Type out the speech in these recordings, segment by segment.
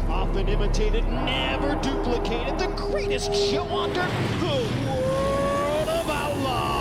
Often imitated, never duplicated, the greatest show under the world of outlaws.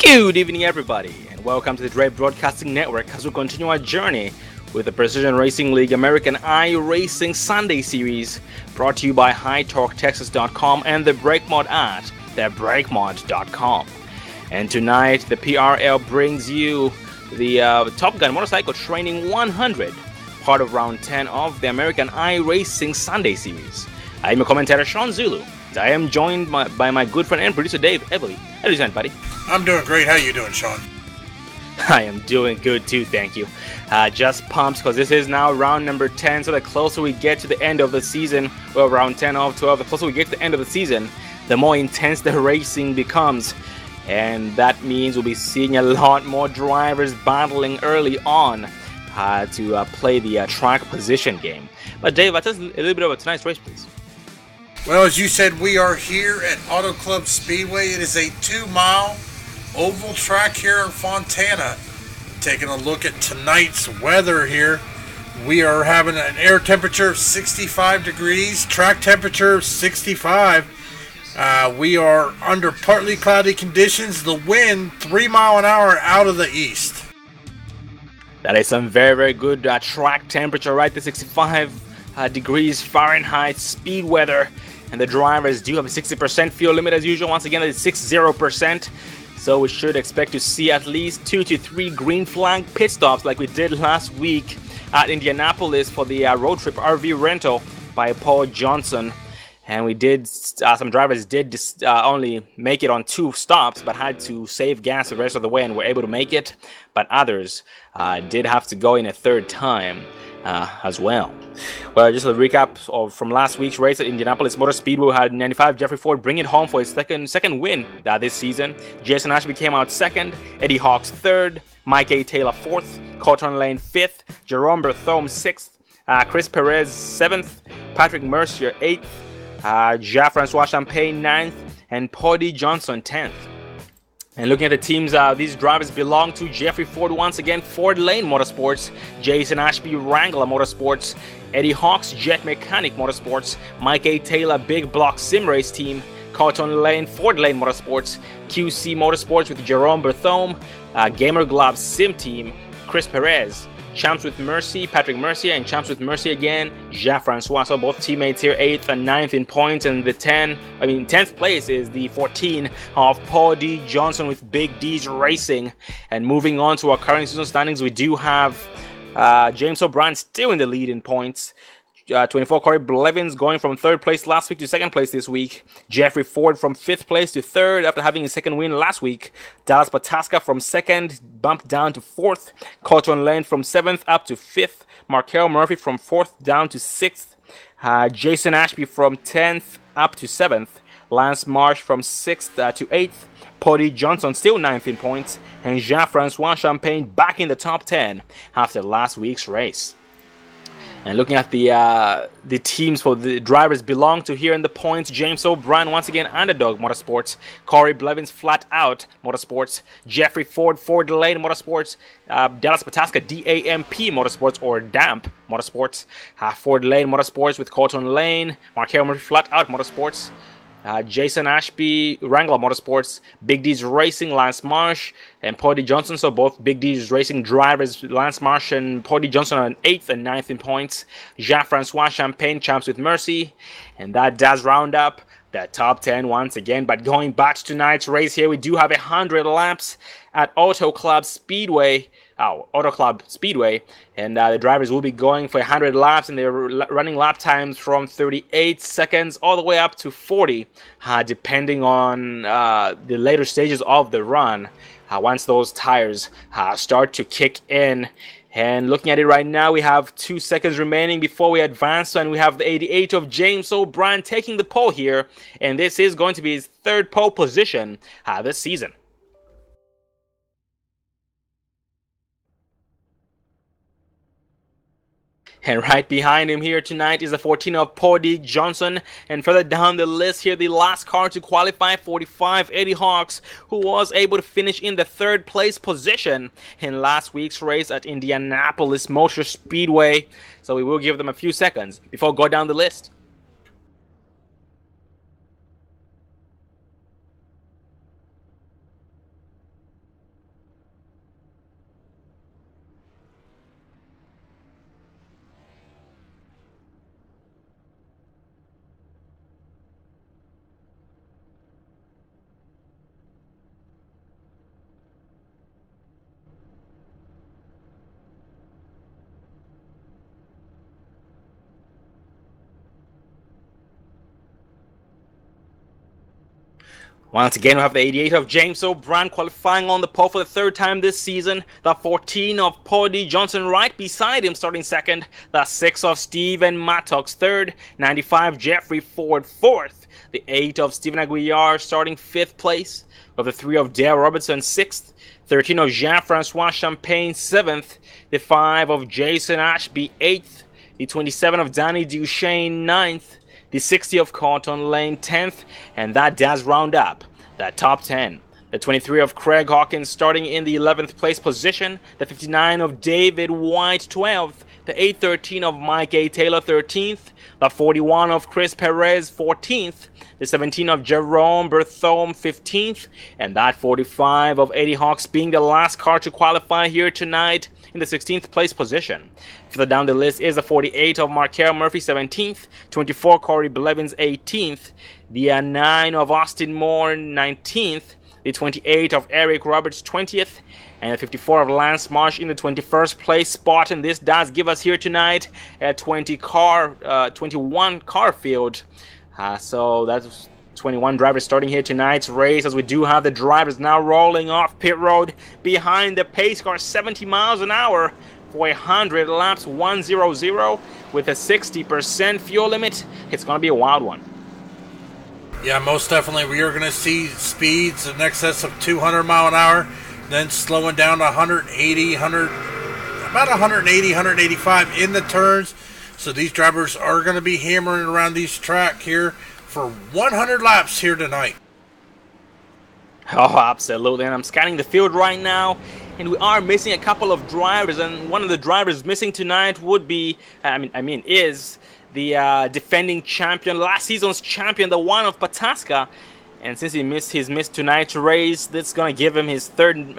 Good evening, everybody, and welcome to the Drive Broadcasting Network as we continue our journey with the Precision Racing League American iRacing Sunday Series, brought to you by HighTorqueTexas.com and the BrakeMod at thebrakemod.com. And tonight, the PRL brings you the Top Gun Motorcycle Training 100, part of round 10 of the American iRacing Sunday Series. I'm your commentator, Sean Zulu. I am joined by my good friend and producer, Dave Everly. How are you doing, buddy? I'm doing great. How you doing, Sean? I am doing good too, thank you. Just pumped because this is now round number 10, so the closer we get to the end of the season, well, round 10 of 12, the closer we get to the end of the season, the more intense the racing becomes. And that means we'll be seeing a lot more drivers battling early on to play the track position game. But Dave, tell us a little bit about tonight's race, please. Well, as you said, we are here at Auto Club Speedway. It is a 2-mile oval track here in Fontana. Taking a look at tonight's weather here. We are having an air temperature of 65 degrees, track temperature of 65. We are under partly cloudy conditions. The wind 3 mile an hour out of the east. That is some very, very good track temperature, right? The 65 degrees Fahrenheit speed weather. And the drivers do have a 60% fuel limit as usual. Once again, it's 60%. So we should expect to see at least 2 to 3 green flag pit stops like we did last week at Indianapolis for the road trip RV rental by Paul Johnson. And we did, some drivers did only make it on 2 stops, but had to save gas the rest of the way and were able to make it. But others did have to go in a third time as well. Well, just a recap from last week's race at Indianapolis Motor Speedway. Had 95 Jeffrey Ford bring it home for his second win this season. Jason Ashby came out second, Eddie Hawks third, Mike A. Taylor fourth, Colton Lane fifth, Jerome Berthome sixth, Chris Perez seventh, Patrick Mercier eighth, Jean-Francois Champagne ninth, and Pody Johnson 10th. And looking at the teams these drivers belong to: Jeffrey Ford once again, Ford Lane Motorsports; Jason Ashby, Wrangler Motorsports; Eddie Hawks, Jet Mechanic Motorsports; Mike A. Taylor, Big Block Sim Race Team; Cotton Lane, Ford Lane Motorsports, QC Motorsports with Jerome Berthome, Gamer Gloves Sim Team, Chris Perez, Champs with Mercy, Patrick Mercier, and Champs with Mercy again, Jean-Francois. So both teammates here, 8th and 9th in points, and the 10th place is the 14 of Paul D. Johnson with Big D's Racing. And moving on to our current season standings, we do have James O'Brien still in the lead in points. 24 Corey Blevins going from 3rd place last week to 2nd place this week. Jeffrey Ford from 5th place to 3rd after having his 2nd win last week. Dallas Pataska from 2nd bumped down to 4th. Cotton Lane from 7th up to 5th. Markel Murphy from 4th down to 6th. Jason Ashby from 10th up to 7th. Lance Marsh from 6th to 8th. Poddy Johnson still 9th in points. And Jean-Francois Champagne back in the top 10 after last week's race. And looking at the teams for the drivers belong to here in the points, James O'Brien once again Underdog Motorsports, Corey Blevins Flat Out Motorsports, Jeffrey Ford Ford Lane Motorsports, Dallas Pataska DAMP Motorsports or DAMP Motorsports, Ford Lane Motorsports with Cotton Lane, Markel Murphy Flat Out Motorsports, Jason Ashby, Wrangler Motorsports, Big D's Racing, Lance Marsh, and Poddy Johnson. So both Big D's Racing drivers, Lance Marsh and Poddy Johnson, are 8th and 9th in points. Jean-Francois Champagne, Champs with Mercy. And that does round up the top 10 once again. But going back to tonight's race here, we do have 100 laps at Auto Club Speedway. And the drivers will be going for 100 laps, and they're running lap times from 38 seconds all the way up to 40, depending on the later stages of the run, once those tires start to kick in. And looking at it right now, we have 2 seconds remaining before we advance, and we have the 88 of James O'Brien taking the pole here, and this is going to be his 3rd pole position this season. And right behind him here tonight is the 14 of Poddy Johnson. And further down the list here, the last car to qualify, 45 Eddie Hawks, who was able to finish in the 3rd place position in last week's race at Indianapolis Motor Speedway. So we will give them a few seconds before we go down the list. Once again, we have the 88 of James O'Brien qualifying on the pole for the 3rd time this season. The 14 of Poddy Johnson right beside him starting 2nd. The 6 of Steven Mattox 3rd. 95 Jeffrey Ford 4th. The 8 of Stephen Aguilar starting 5th place. Of the 3 of Dale Robertson 6th. 13 of Jean-Francois Champagne 7th. The 5 of Jason Ashby 8th. The 27 of Danny Duchesne 9th. The 60 of Cotton Lane 10th, and that does round up that top 10. The 23 of Craig Hawkins starting in the 11th place position. The 59 of David White 12th. The 813 of Mike A. Taylor 13th. The 41 of Chris Perez 14th. The 17 of Jerome Berthome 15th. And that 45 of Eddie Hawks being the last car to qualify here tonight in the 16th place position. Further down the list is the 48 of Markel Murphy 17th, 24 Corey Blevins 18th, the 9 of Austin Moore 19th, the 28 of Eric Roberts 20th, and the 54 of Lance Marsh in the 21st place spot. And this does give us here tonight a 21 car field. So that's 21 drivers starting here tonight's race, as we do have the drivers now rolling off pit road behind the pace car 70 miles an hour for 100 laps, 100 with a 60% fuel limit. It's going to be a wild one. Yeah, most definitely. We are going to see speeds in excess of 200 mile an hour, then slowing down to 180, about 180, 185 in the turns. So these drivers are going to be hammering around these track here for 100 laps here tonight. Oh, absolutely. And I'm scanning the field right now, and we are missing a couple of drivers. And one of the drivers missing tonight would be, is the defending champion, last season's champion, the one of Pataska. And since he's missed tonight's race, that's gonna give him his third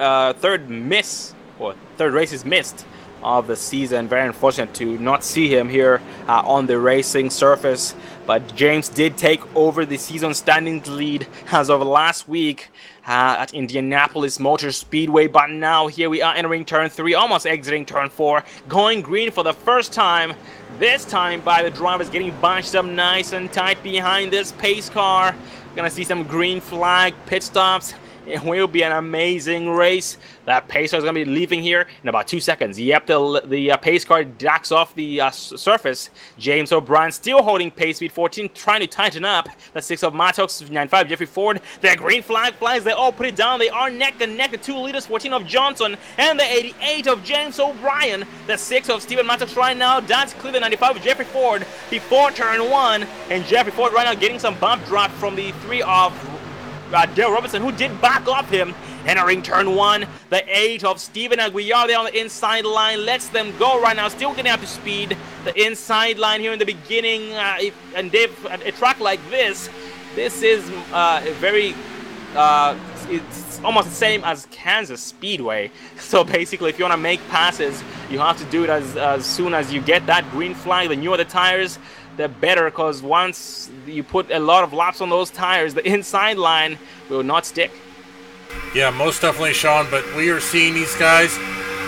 race he's missed of the season. Very unfortunate to not see him here on the racing surface. But James did take over the season standings lead as of last week at Indianapolis Motor Speedway. But now here we are entering turn 3, almost exiting turn 4, going green for the first time. This time by the drivers getting bunched up nice and tight behind this pace car. Gonna see some green flag pit stops. It will be an amazing race. That pace car is going to be leaving here in about 2 seconds. Yep, the pace car ducks off the surface. James O'Brien still holding pace speed 14, trying to tighten up. The 6 of Mattox, 95 Jeffrey Ford. The green flag flies. They all put it down. They are neck and neck. The 2 leaders, 14 of Johnson and the 88 of James O'Brien. The 6 of Stephen Mattox right now. That's clear. The 95 of Jeffrey Ford before turn 1. And Jeffrey Ford right now getting some bump drop from the 3 of Dale Robertson, who did back off him. Entering turn 1, the 8 of Steven Aguiar there on the inside line lets them go right now, still getting up to speed. The inside line here in the beginning, and a track like this is it's almost the same as Kansas Speedway. So basically, if you want to make passes, you have to do it as soon as you get that green flag. The newer the tires, the better, because once you put a lot of laps on those tires, the inside line will not stick. Yeah, most definitely, Sean, but we are seeing these guys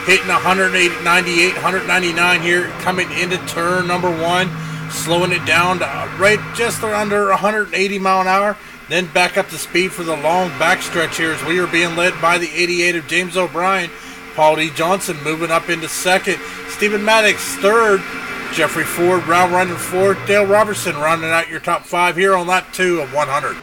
hitting 198, 199 here, coming into turn number 1, slowing it down to right just under 180 mile an hour, then back up to speed for the long backstretch here as we are being led by the 88 of James O'Brien. Paul D. Johnson moving up into second, Stephen Maddox third, Jeffrey Ford, round running fourth, Dale Robertson rounding out your top 5 here on lap 2 of 100.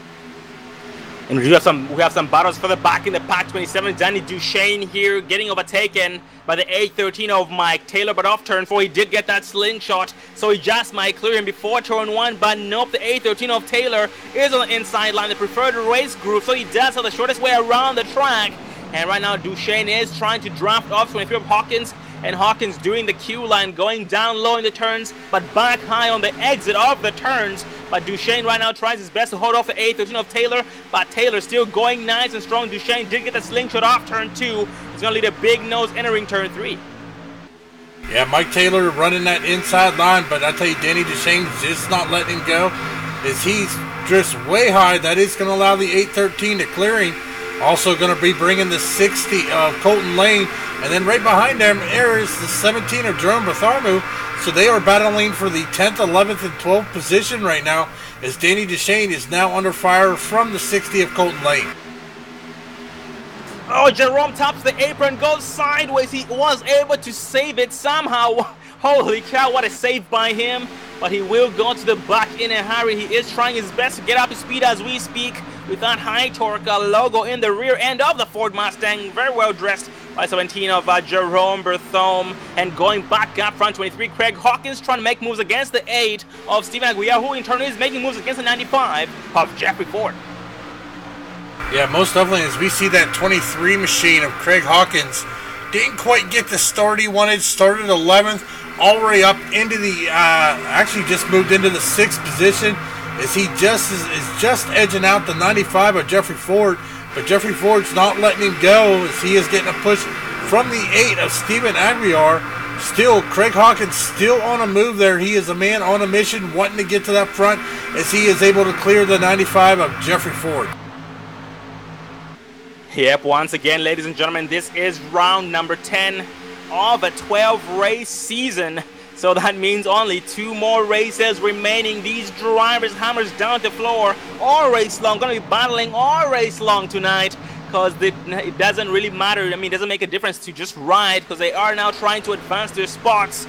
And we have some battles for the back in the pack. 27, Danny Duchesne here getting overtaken by the 813 of Mike Taylor, but off turn 4 he did get that slingshot, so he just might clear him before turn 1, but nope, the 813 of Taylor is on the inside line, the preferred race group, so he does have the shortest way around the track. And right now Duchesne is trying to draft off 23 of Hawkins, and Hawkins doing the Q line, going down low in the turns, but back high on the exit of the turns. But Duchesne right now tries his best to hold off the 813 of Taylor, but Taylor still going nice and strong. Duchesne did get the slingshot off turn 2. He's going to lead a big nose entering turn 3. Yeah, Mike Taylor running that inside line, but I tell you, Danny Duchesne just not letting him go. As he's just way high, that is going to allow the 813 to clear him. Also going to be bringing the 60 of Colton Lane. And then right behind them, there is the 17 of Jerome Betharmu. So they are battling for the 10th, 11th, and 12th position right now, as Danny Duchesne is now under fire from the 60 of Colton Lane. Oh, Jerome tops the apron, goes sideways. He was able to save it somehow. Holy cow, what a save by him. But he will go to the back in a hurry. He is trying his best to get up to speed as we speak, with that high torque logo in the rear end of the Ford Mustang. Very well dressed by 17 of Jerome Berthome. And going back up front, 23, Craig Hawkins trying to make moves against the 8 of Stephen Aguiar, who in turn is making moves against the 95 of Jeffrey Ford. Yeah, most definitely, as we see that 23 machine of Craig Hawkins didn't quite get the start he wanted, started 11th, already up into the, actually just moved into the 6th position, as he just is just edging out the 95 of Jeffrey Ford, but Jeffrey Ford's not letting him go, as he is getting a push from the 8 of Stephen Aguiar. Still, Craig Hawkins still on a move there. He is a man on a mission, wanting to get to that front, as he is able to clear the 95 of Jeffrey Ford. Yep, once again, ladies and gentlemen, this is round number 10 of a 12-race season. So that means only 2 more races remaining. These drivers hammers down the floor all race long. Going to be battling all race long tonight, because it doesn't really matter. I mean, it doesn't make a difference to just ride, because they are now trying to advance their spots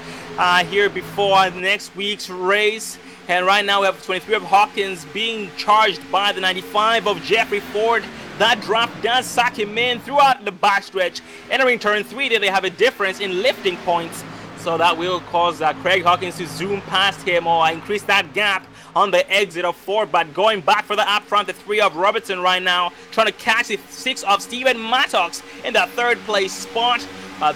here before next week's race. And right now we have 23 of Hawkins being charged by the 95 of Jeffrey Ford. That drop does suck him in throughout the backstretch. Entering turn 3, there they have a difference in lifting points. So that will cause Craig Hawkins to zoom past him or increase that gap on the exit of Ford. But going back for the up front, the 3 of Robertson right now, trying to catch the 6 of Stephen Mattox in the 3rd place spot.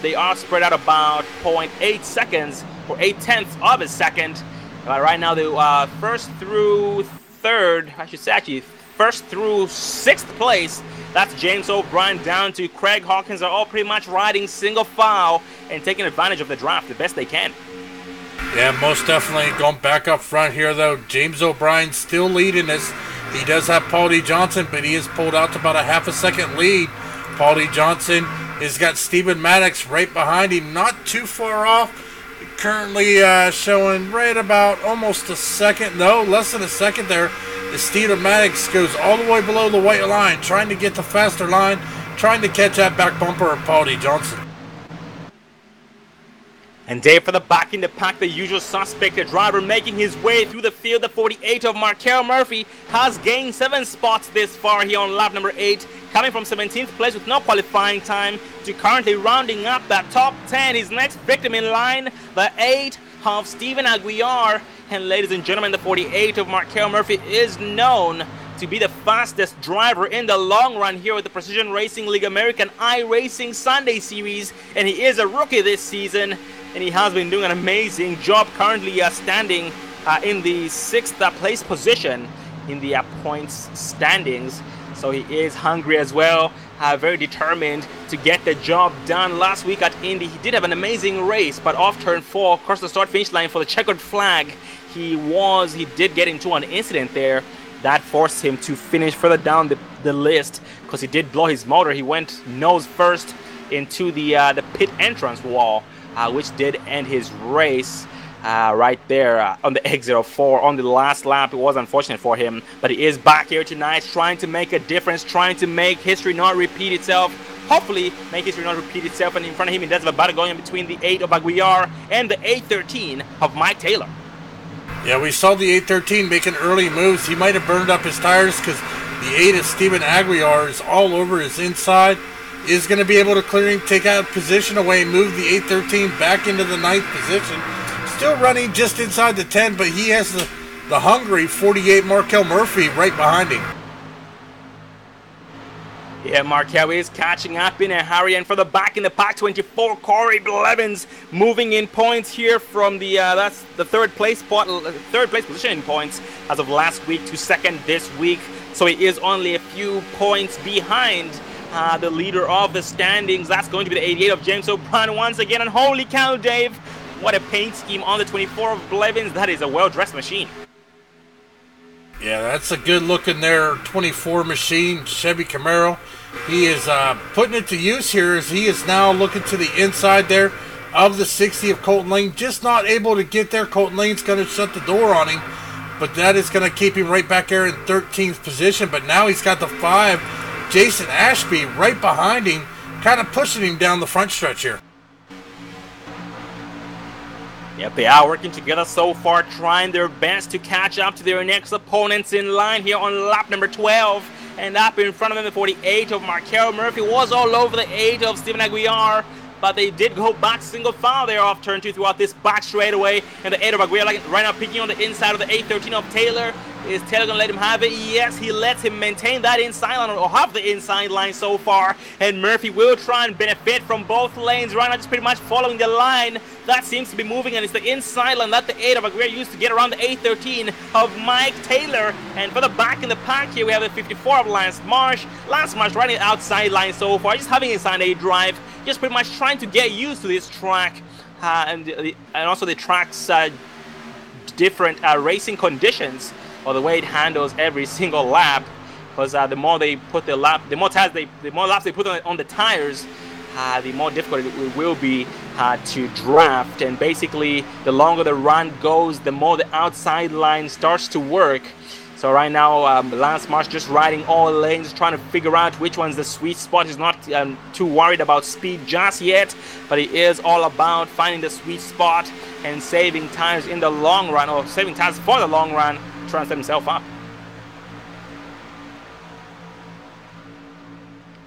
They are spread out about 0.8 seconds, or 0.8 of a second. Right now, the first through third, I should say actually, first through sixth place, that's James O'Brien down to Craig Hawkins, are all pretty much riding single file and taking advantage of the draft the best they can. Yeah, most definitely going back up front here, though. James O'Brien still leading this. He does have Paul D. Johnson, but he has pulled out to about a half a second lead. Paul D. Johnson has got Stephen Maddox right behind him, not too far off. Currently showing right about almost a second, no, less than a second there. As Stephen Maddox goes all the way below the white line, trying to get the faster line, trying to catch that back bumper of Paul D. Johnson. And Dave, for the back in the pack, the usual suspect, the driver making his way through the field. The 48 of Markel Murphy has gained 7 spots this far here on lap number 8, coming from 17th place with no qualifying time to currently rounding up that top 10. His next victim in line, the 8 of Stephen Aguiar. And ladies and gentlemen, the 48 of Markel Murphy is known to be the fastest driver in the long run here with the Precision Racing League American iRacing Sunday Series, and he is a rookie this season, and he has been doing an amazing job, currently standing in the 6th place position in the points standings. So he is hungry as well, very determined to get the job done. Last week at Indy, he did have an amazing race, but off turn 4, across the start-finish line for the checkered flag, he did get into an incident there that forced him to finish further down the list because he did blow his motor. He went nose first into the pit entrance wall, which did end his race right there on the exit of 4 on the last lap. It was unfortunate for him, but he is back here tonight trying to make a difference, trying to make history not repeat itself. Hopefully make history not repeat itself, and in front of him he does have a battle going in between the 8 of Aguiar and the 813 of Mike Taylor. Yeah, we saw the 813 making early moves. He might have burned up his tires because the 8 of Stephen Aguiar is all over his inside. Is going to be able to clear him, take out position away, move the 813 back into the 9th position. Still running just inside the 10, but he has the hungry 48 Markel Murphy right behind him. Yeah, Markel is catching up in a hurry, and for the back in the pack, 24, Corey Blevins moving in points here from the that's the third place position in points as of last week to 2nd this week. So he is only a few points behind the leader of the standings. That's going to be the 88 of James O'Brien once again. And holy cow, Dave, what a paint scheme on the 24 of Blevins. That is a well-dressed machine. Yeah, that's a good looking there 24 machine, Chevy Camaro. He is putting it to use here as he is now looking to the inside there of the 60 of Colton Lane. Just not able to get there. Colton Lane's going to shut the door on him, but that is going to keep him right back there in 13th position. But now he's got the 5, Jason Ashby, right behind him, kind of pushing him down the front stretch here. Yep, they are working together so far, trying their best to catch up to their next opponents in line here on lap number 12. And up in front of them, the 48 of Markel Murphy was all over the 8 of Stephen Aguiar, but they did go back single file there off turn 2 throughout this back straightaway. And the 8 of Aguiar right now picking on the inside of the 813 of Taylor. Is Taylor going to let him have it? Yes, he lets him maintain that inside line, or half the inside line so far. And Murphy will try and benefit from both lanes right now, just pretty much following the line that seems to be moving. And it's the inside line that the 8 of Aguiar used to get around the 813 of Mike Taylor. And for the back in the pack here, we have the 54 of Lance Marsh. Lance Marsh riding outside line so far, just having inside a drive, just pretty much trying to get used to this track. And also the track's different racing conditions, or the way it handles every single lap, because the more laps they put on the tires, the more difficult it will be to draft. And basically, the longer the run goes, the more the outside line starts to work. So right now, Lance Marsh just riding all lanes, trying to figure out which one's the sweet spot. He's not too worried about speed just yet, but he is all about finding the sweet spot and saving tires in the long run, or saving tires for the long run, trying to set himself up.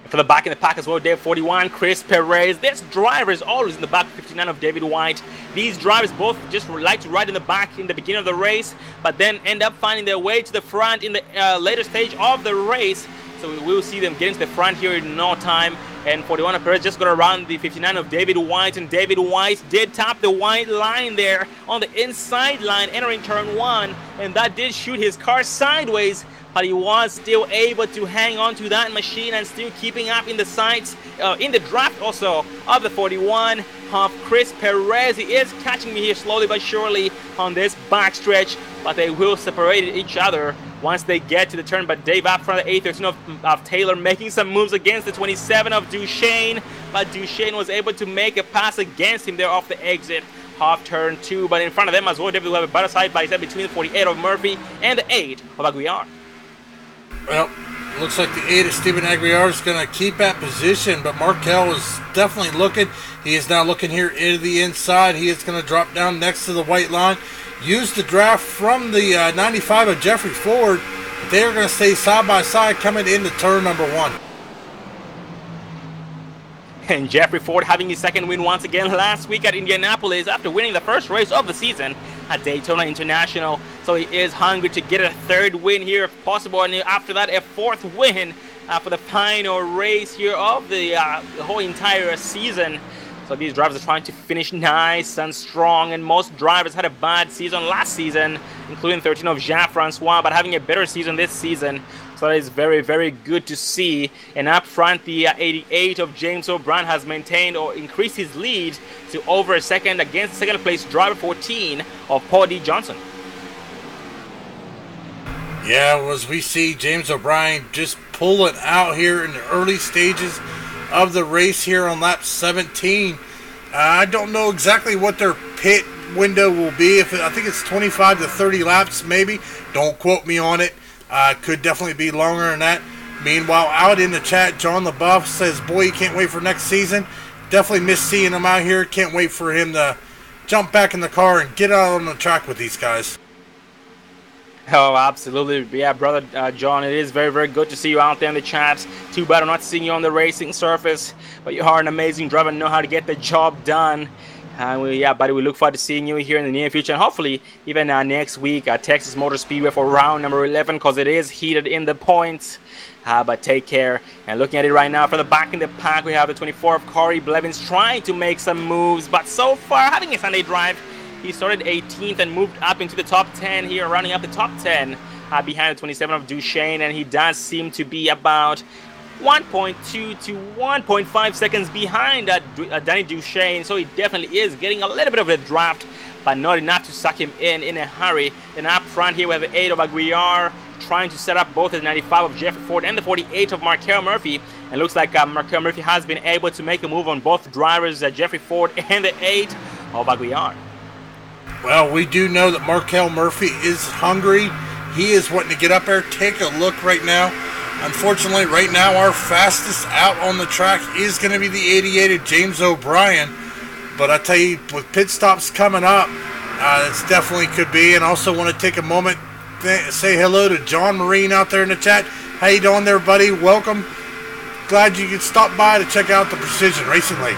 For the back in the pack as well, Dave, 41, Chris Perez. This driver is always in the back, 59 of David White. These drivers both just like to ride in the back in the beginning of the race, but then end up finding their way to the front in the later stage of the race. So we will see them getting to the front here in no time. and 41 of Perez just got around the 59 of David White, and David White did top the white line there on the inside line entering turn 1, and that did shoot his car sideways, but he was still able to hang on to that machine and still keeping up in the sights, in the draft also of the 41 of Chris Perez. He is catching me here slowly but surely on this backstretch, but they will separate each other once they get to the turn. But Dave up front, the A13 of Taylor making some moves against the 27 of Duchesne, but Duchesne was able to make a pass against him there off the exit of turn 2. But in front of them as well, David will have a better side by side between the 48 of Murphy and the 8 of Aguiar. Well, looks like the 8 of Steven Aguiar is going to keep that position, but Markel is definitely looking. He is now looking here into the inside. He is going to drop down next to the white line. Use the draft from the 95 of Jeffrey Ford. They're going to stay side by side coming into turn number 1. And Jeffrey Ford having his second win once again last week at Indianapolis after winning the first race of the season at Daytona International. So he is hungry to get a third win here if possible, and after that a fourth win for the final race here of the whole entire season. So these drivers are trying to finish nice and strong, and most drivers had a bad season last season, including 13 of Jean-Francois, but having a better season this season. So that is very, very good to see. And up front, the 88 of James O'Brien has maintained or increased his lead to over a second against second place driver 14 of Paul D. Johnson. Yeah, as we see James O'Brien just pulling out here in the early stages of the race here on lap 17. I don't know exactly what their pit window will be. I think it's 25 to 30 laps maybe. Don't quote me on it. Could definitely be longer than that. Meanwhile, out in the chat, John LaBeouf says, boy, you can't wait for next season. Definitely miss seeing him out here. Can't wait for him to jump back in the car and get out on the track with these guys. Oh, absolutely. Yeah, brother John, it is very, very good to see you out there in the chat. Too bad I'm not seeing you on the racing surface, but you are an amazing driver and know how to get the job done. Yeah, buddy, we look forward to seeing you here in the near future, and hopefully even next week at Texas Motor Speedway for round number 11, because it is heated in the points. But take care. And looking at it right now, from the back in the pack, we have the 24 of Corey Blevins trying to make some moves, but so far having a Sunday drive. He started 18th and moved up into the top 10 here, running up the top 10 behind the 27 of Duchesne, and he does seem to be about 1.2 to 1.5 seconds behind Danny Duchesne, so he definitely is getting a little bit of a draft, but not enough to suck him in a hurry. And up front here we have the 8 of Aguiar trying to set up both the 95 of Jeffrey Ford and the 48 of Markel Murphy. And looks like Markel Murphy has been able to make a move on both drivers, Jeffrey Ford and the 8 of Aguiar. Well, we do know that Markel Murphy is hungry. He is wanting to get up there. Take a look right now. Unfortunately, right now, our fastest out on the track is going to be the 88 of James O'Brien. But I tell you, with pit stops coming up, this definitely could be. And also want to take a moment to say hello to John Marine out there in the chat. How you doing there, buddy? Welcome. Glad you could stop by to check out the Precision Racing League.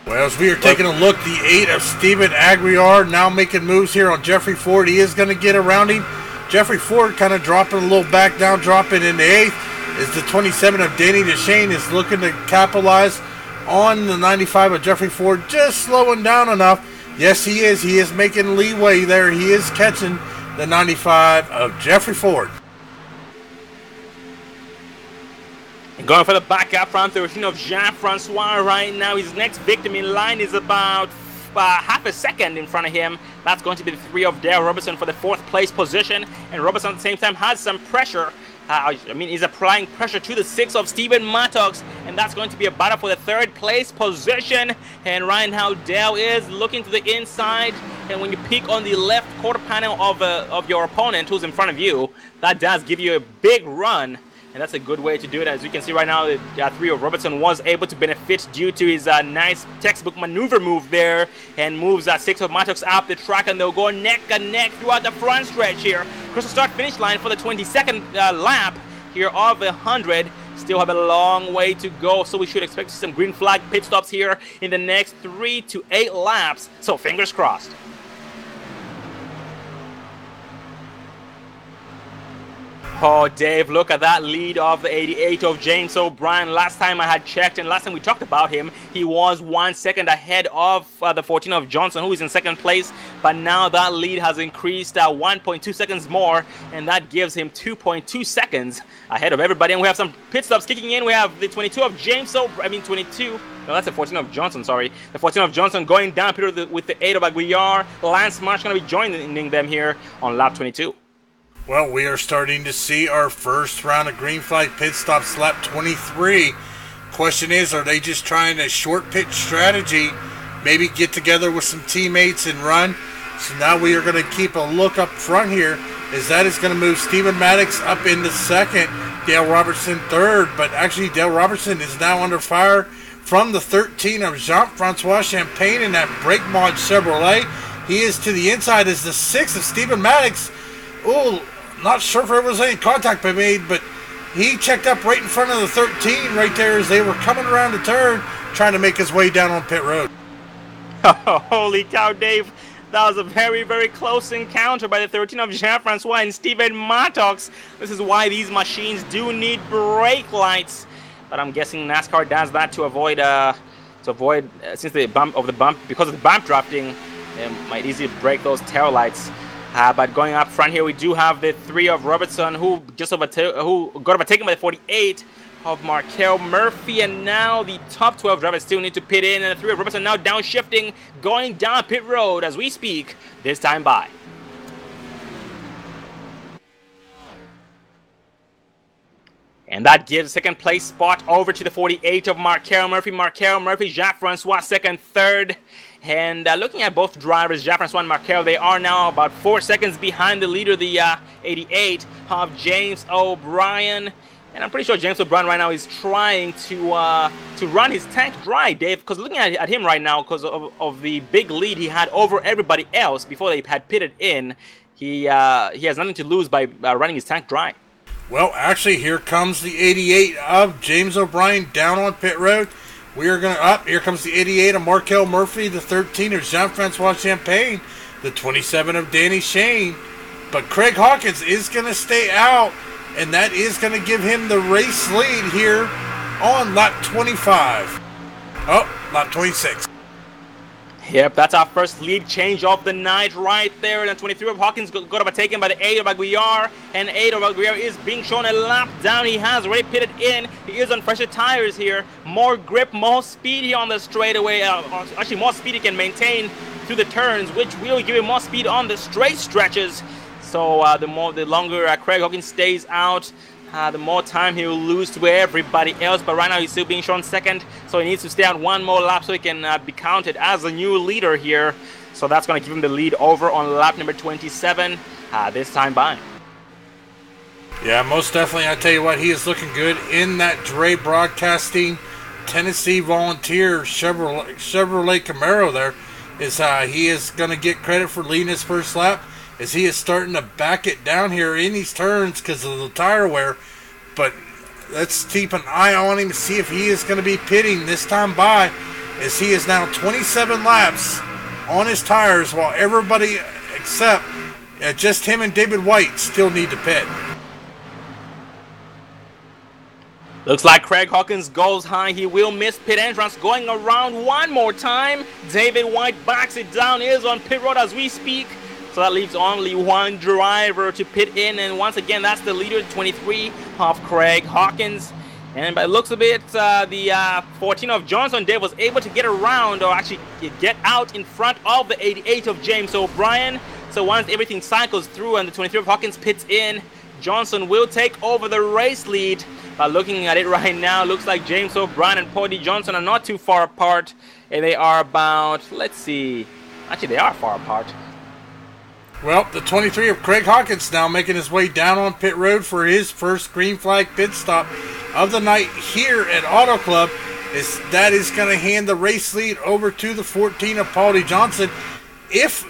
Well, as we are taking a look, the 8 of Steven Aguiar now making moves here on Jeffrey Ford. He is going to get around him. Jeffrey Ford kind of dropping a little back down, dropping in the 8th. As the 27 of Danny Duchesne is looking to capitalize on the 95 of Jeffrey Ford, just slowing down enough. Yes, he is. He is making leeway there. He is catching the 95 of Jeffrey Ford. And going for the back up front, 13 of Jean-Francois right now. His next victim in line is about half a second in front of him. That's going to be the 3 of Dale Robertson for the 4th place position. And Robertson at the same time has some pressure. He's applying pressure to the 6 of Stephen Mattox, and that's going to be a battle for the 3rd place position. And right now, Dale is looking to the inside, and when you peek on the left quarter panel of your opponent who's in front of you, that does give you a big run. And that's a good way to do it. As you can see right now, the 3 of Robertson was able to benefit due to his nice textbook maneuver move there, and moves 6 of Mattox up the track, and they'll go neck and neck throughout the front stretch here. Crystal start finish line for the 22nd lap here of 100. Still have a long way to go, so we should expect some green flag pit stops here in the next 3 to 8 laps. So fingers crossed. Oh, Dave, look at that lead of the 88 of James O'Brien. Last time I had checked and last time we talked about him, he was 1 second ahead of the 14 of Johnson, who is in second place. But now that lead has increased 1.2 seconds more, and that gives him 2.2 seconds ahead of everybody. And we have some pit stops kicking in. We have the 22 of James O'Brien, 22. No, that's the 14 of Johnson, sorry. The 14 of Johnson going down with the 8 of Aguiar. Lance Marsh going to be joining them here on lap 22. Well, we are starting to see our first round of green flag pit stops, lap 23. Question is, are they just trying a short pit strategy, maybe get together with some teammates and run? So now we are going to keep a look up front here, as that is going to move Stephen Maddox up into second, Dale Robertson third, but actually Dale Robertson is now under fire from the 13 of Jean-Francois Champagne in that brake mod Chevrolet. He is to the inside as the 6 of Stephen Maddox. Oh, not sure if there was any contact made, but he checked up right in front of the 13 right there as they were coming around the turn, trying to make his way down on pit road. Holy cow, Dave. That was a very, very close encounter by the 13 of Jean-Francois and Steven Maddox. This is why these machines do need brake lights. But I'm guessing NASCAR does that to avoid since the bump, because of the bump drafting, it might easily break those tail lights. But going up front here, we do have the 3 of Robertson, who got overtaken by the 48 of Markel Murphy, and now the top 12 drivers still need to pit in, and the 3 of Robertson now downshifting, going down pit road as we speak, this time by. And that gives second place spot over to the 48 of Markel Murphy. Markel Murphy, Jean-Francois second, third. And looking at both drivers, Jean-Francois and Markel, they are now about 4 seconds behind the leader, the 88 of James O'Brien. And I'm pretty sure James O'Brien right now is trying to run his tank dry, Dave, because looking at him right now, because of the big lead he had over everybody else before they had pitted in, he has nothing to lose by running his tank dry. Well, actually, here comes the 88 of James O'Brien down on pit road. We are going to up. Here comes the 88 of Markel Murphy, the 13 of Jean-Francois Champagne, the 27 of Danny Shane. But Craig Hawkins is going to stay out, and that is going to give him the race lead here on lap 25. Oh, lap 26. Yep, that's our first lead change of the night right there. And 23 of Hawkins got overtaken by the 8 of Aguiar. And 8 of Aguiar is being shown a lap down. He has already pitted in. He is on fresher tires here. More grip, more speed here on the straightaway. Actually, more speed he can maintain through the turns, which will give him more speed on the straight stretches. So the longer Craig Hawkins stays out, the more time he will lose to everybody else. But right now he's still being shown second, so he needs to stay on one more lap so he can be counted as a new leader here. So that's going to give him the lead over on lap number 27 this time by. Yeah, most definitely. I tell you what, he is looking good in that Dre Broadcasting Tennessee Volunteer Chevrolet Camaro there. He is going to get credit for leading his first lap, as he is starting to back it down here in these turns because of the tire wear. But let's keep an eye on him to see if he is going to be pitting this time by, as he is now 27 laps on his tires, while everybody except just him and David White still need to pit. Looks like Craig Hawkins goes high. He will miss pit entrance, going around one more time. David White backs it down, is on pit road as we speak. So that leaves only one driver to pit in, and once again, that's the leader, 23 of Craig Hawkins. And by the looks of it, the 14 of Johnson Dave was able to get around, or actually get out in front of the 88 of James O'Brien. So once everything cycles through and the 23 of Hawkins pits in, Johnson will take over the race lead. Looking at it right now, looks like James O'Brien and Paul D. Johnson are not too far apart. And they are about, let's see, actually they are far apart. Well, the 23 of Craig Hawkins now making his way down on pit road for his first green flag pit stop of the night here at Auto Club. That is going to hand the race lead over to the 14 of Paulie Johnson, if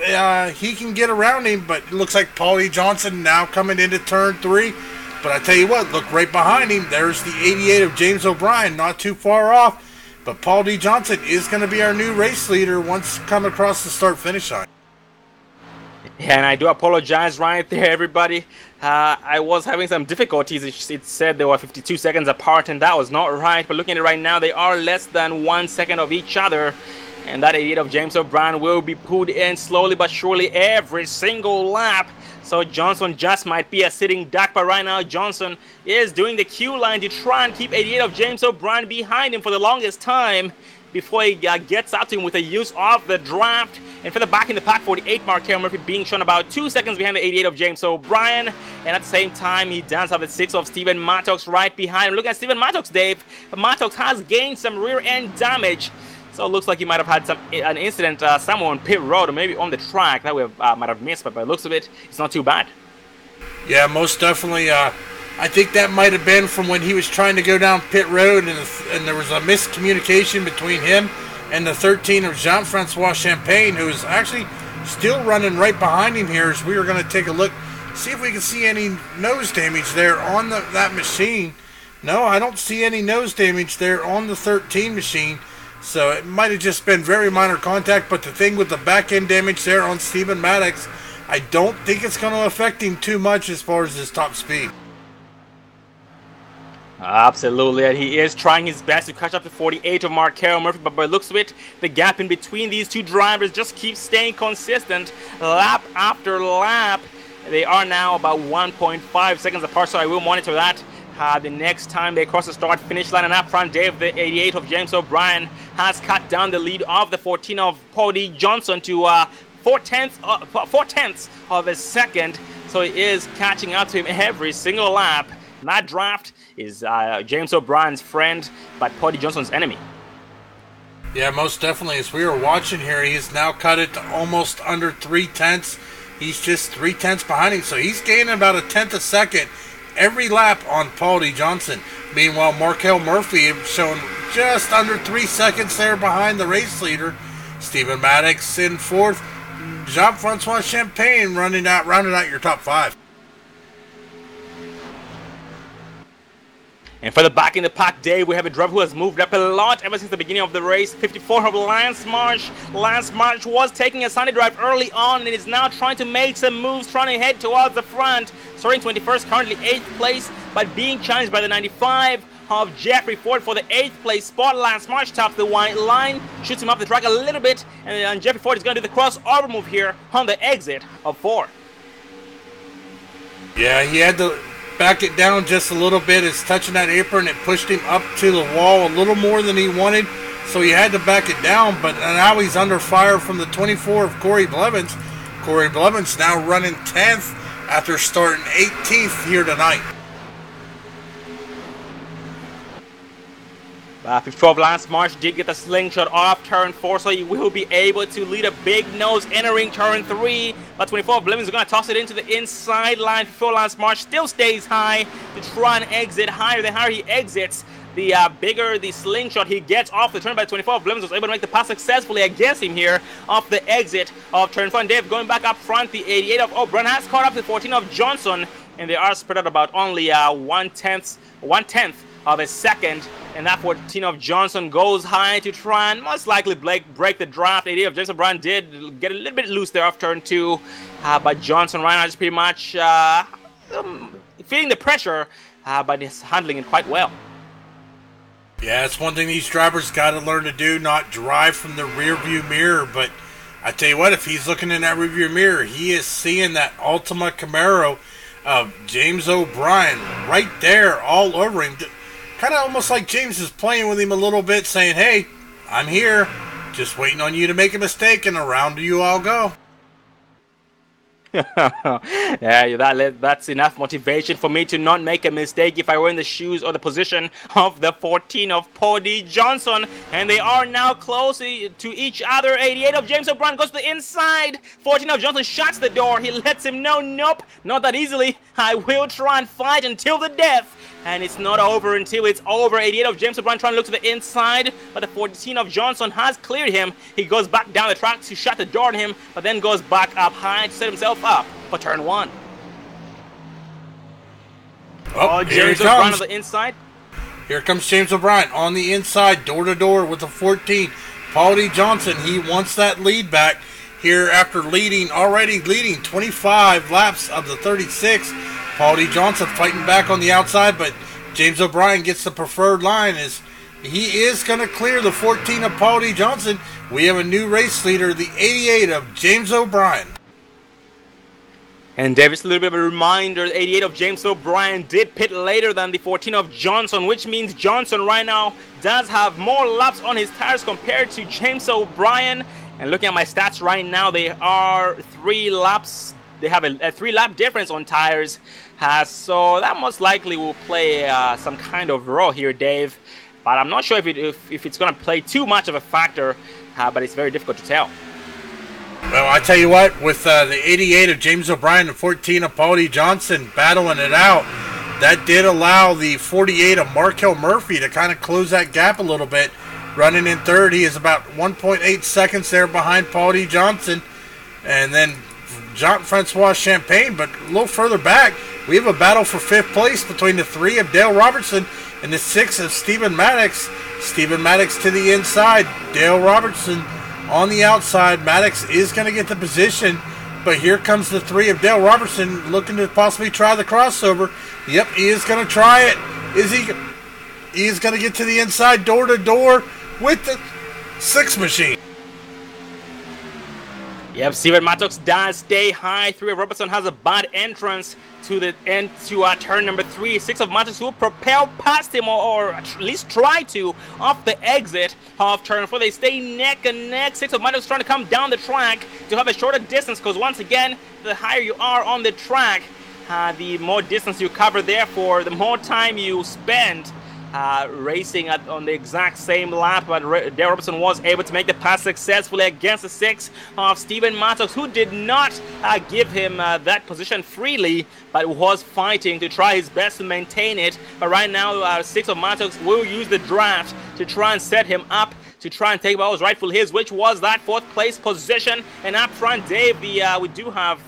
he can get around him. But it looks like Paulie Johnson now coming into turn 3. But I tell you what, look right behind him. There's the 88 of James O'Brien, not too far off. But Paul D. Johnson is going to be our new race leader once come across the start-finish line. Yeah, and I do apologize right there, everybody. I was having some difficulties. It said they were 52 seconds apart, and that was not right. But looking at it right now, they are less than 1 second of each other. And that 88 of James O'Brien will be pulled in slowly but surely every single lap. So Johnson just might be a sitting duck, but right now Johnson is doing the Q line to try and keep 88 of James O'Brien behind him for the longest time before he gets out to him with the use of the draft. And for the back in the pack, 48 Markel Murphy being shown about 2 seconds behind the 88 of James O'Brien. And at the same time, he does have the 6 of Steven Mattox right behind him. Look at Steven Mattox, Dave. Mattox has gained some rear end damage. So it looks like he might have had an incident somewhere on pit road or maybe on the track that we might have missed. But by the looks of it, it's not too bad. Yeah, most definitely. I think that might have been from when he was trying to go down pit road and there was a miscommunication between him and the 13 of Jean-Francois Champagne, who is actually still running right behind him here as we are going to take a look, see if we can see any nose damage there on that machine. No, I don't see any nose damage there on the 13 machine. So it might have just been very minor contact, but the thing with the back end damage there on Steven Mattox, I don't think it's going to affect him too much as far as his top speed. Absolutely, and he is trying his best to catch up to 48 of Markel Murphy, but by the looks of it, the gap in between these two drivers just keeps staying consistent lap after lap. They are now about 1.5 seconds apart, so I will monitor that. The next time they cross the start-finish line, and up front, Dave, the 88 of James O'Brien has cut down the lead of the 14 of Cody Johnson to 4/10 of a second. So he is catching up to him every single lap. And that draft is James O'Brien's friend, but Cody Johnson's enemy. Yeah, most definitely. As we are watching here, he has now cut it to almost under 3/10. He's just 3/10 behind him, so he's gaining about a tenth a second every lap on Paulie Johnson. Meanwhile, Markel Murphy shown just under 3 seconds there behind the race leader. Steven Mattox in fourth. Jean-Francois Champagne rounding out your top 5. And for the back in the pack, Dave, we have a driver who has moved up a lot ever since the beginning of the race. 54 of Lance Marsh. Lance Marsh was taking a sunny drive early on and is now trying to make some moves, trying to head towards the front. Starting 21st, currently 8th place, but being challenged by the 95 of Jeffrey Ford for the 8th place spot. Lance Marsh tops the white line, shoots him up the track a little bit, and Jeffrey Ford is going to do the crossover move here on the exit of 4. Yeah, he had to back it down just a little bit. It's touching that apron. It pushed him up to the wall a little more than he wanted, so he had to back it down. But now he's under fire from the 24 of Corey Blevins. Corey Blevins now running 10th after starting 18th here tonight. 12 Lance Marsh did get the slingshot off turn 4, so he will be able to lead a big nose entering turn 3. But 24 Blevins is going to toss it into the inside line. 12 Lance Marsh still stays high to try and exit higher. The higher he exits, the bigger the slingshot he gets off the turn. By 24 Blevins was able to make the pass successfully against him here off the exit of turn 4. And Dave, going back up front, the 88 of O'Brien has caught up to 14 of Johnson, and they are spread out about only 1/10 of a second. And that 14 of Johnson goes high to try and most likely break the draft. 88 of James O'Brien did get a little bit loose there off turn 2. But Johnson right now is pretty much feeling the pressure, but he's handling it quite well. Yeah, it's one thing these drivers got to learn to do, not drive from the rear view mirror. But I tell you what, if he's looking in that rear view mirror, he is seeing that Altima Camaro of James O'Brien right there all over him. Kind of almost like James is playing with him a little bit, saying, hey, I'm here, just waiting on you to make a mistake, and around you all go. Yeah, that's enough motivation for me to not make a mistake if I were in the shoes or the position of the 14 of Cody Johnson. And they are now close to each other. 88 of James O'Brien goes to the inside. 14 of Johnson shuts the door. He lets him know, nope, not that easily. I will try and fight until the death. And it's not over until it's over. 88 of James O'Brien trying to look to the inside, but the 14 of Johnson has cleared him. He goes back down the track to shut the door on him, but then goes back up high to set himself up for turn 1. Oh, James O'Brien on the inside. Here comes James O'Brien on the inside, door to door with the 14. Paulie Johnson, he wants that lead back. here after already leading 25 laps of the 36. Paul D. Johnson fighting back on the outside, but James O'Brien gets the preferred line as he is going to clear the 14 of Paul D. Johnson. We have a new race leader, the 88 of James O'Brien. And Davis, a little bit of a reminder, the 88 of James O'Brien did pit later than the 14 of Johnson, which means Johnson right now does have more laps on his tires compared to James O'Brien. And looking at my stats right now, they are 3 laps. They have a 3-lap difference on tires. So that most likely will play some kind of role here, Dave. But I'm not sure if it's going to play too much of a factor, but it's very difficult to tell. Well, I tell you what, with the 88 of James O'Brien and 14 of Paul D. Johnson battling it out, that did allow the 48 of Markel Murphy to kind of close that gap a little bit. Running in third, he is about 1.8 seconds there behind Paul D. Johnson. And then Jean-Francois Champagne, but a little further back, we have a battle for 5th place between the 3 of Dale Robertson and the 6 of Stephen Maddox. Stephen Maddox to the inside, Dale Robertson on the outside. Maddox is going to get the position, but here comes the 3 of Dale Robertson looking to possibly try the crossover. Yep, he is going to try it. He is going to get to the inside, door to door with the 6 machine. Yep, Stephen Maddox does stay high. 3 of Robertson has a bad entrance to the end to turn number 3. 6 of Maddox will propel past him or at least try to off the exit of turn 4. They stay neck and neck. 6 of Maddox trying to come down the track to have a shorter distance, because once again, the higher you are on the track, the more distance you cover. Therefore, the more time you spend racing on the exact same lap. But Dale Robertson was able to make the pass successfully against the 6 of Stephen Maddox, who did not give him that position freely, but was fighting to try his best to maintain it. But right now, 6 of Maddox will use the draft to try and set him up, to try and take what was rightful his, which was that 4th place position. And up front, Dave, we do have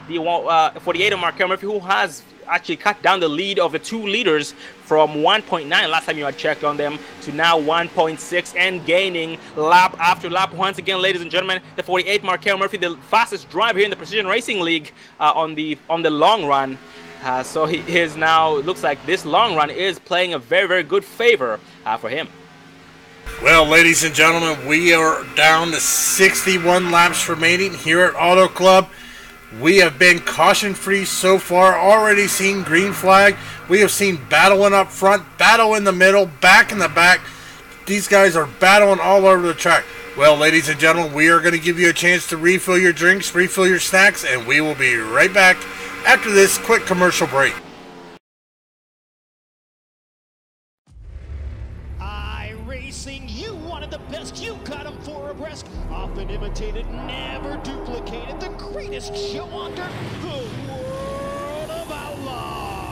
the 48 of Markel Murphy, who has actually cut down the lead of the 2 leaders from 1.9 last time you had checked on them to now 1.6, and gaining lap after lap. Once again, ladies and gentlemen, the 48 Markel Murphy, the fastest driver here in the Precision Racing League on the long run. So he is now, looks like this long run is playing a very, very good favor for him. Well, ladies and gentlemen, we are down to 61 laps remaining here at Auto Club. We have been caution-free so far, already seen green flag. We have seen battling up front, battle in the middle, back in the back. These guys are battling all over the track. Well, ladies and gentlemen, we are going to give you a chance to refill your drinks, refill your snacks, and we will be right back after this quick commercial break. iRacing, you wanted the best, you got them 4 abreast. Often imitated, never duplicated. The greatest show under the World of Outlaws.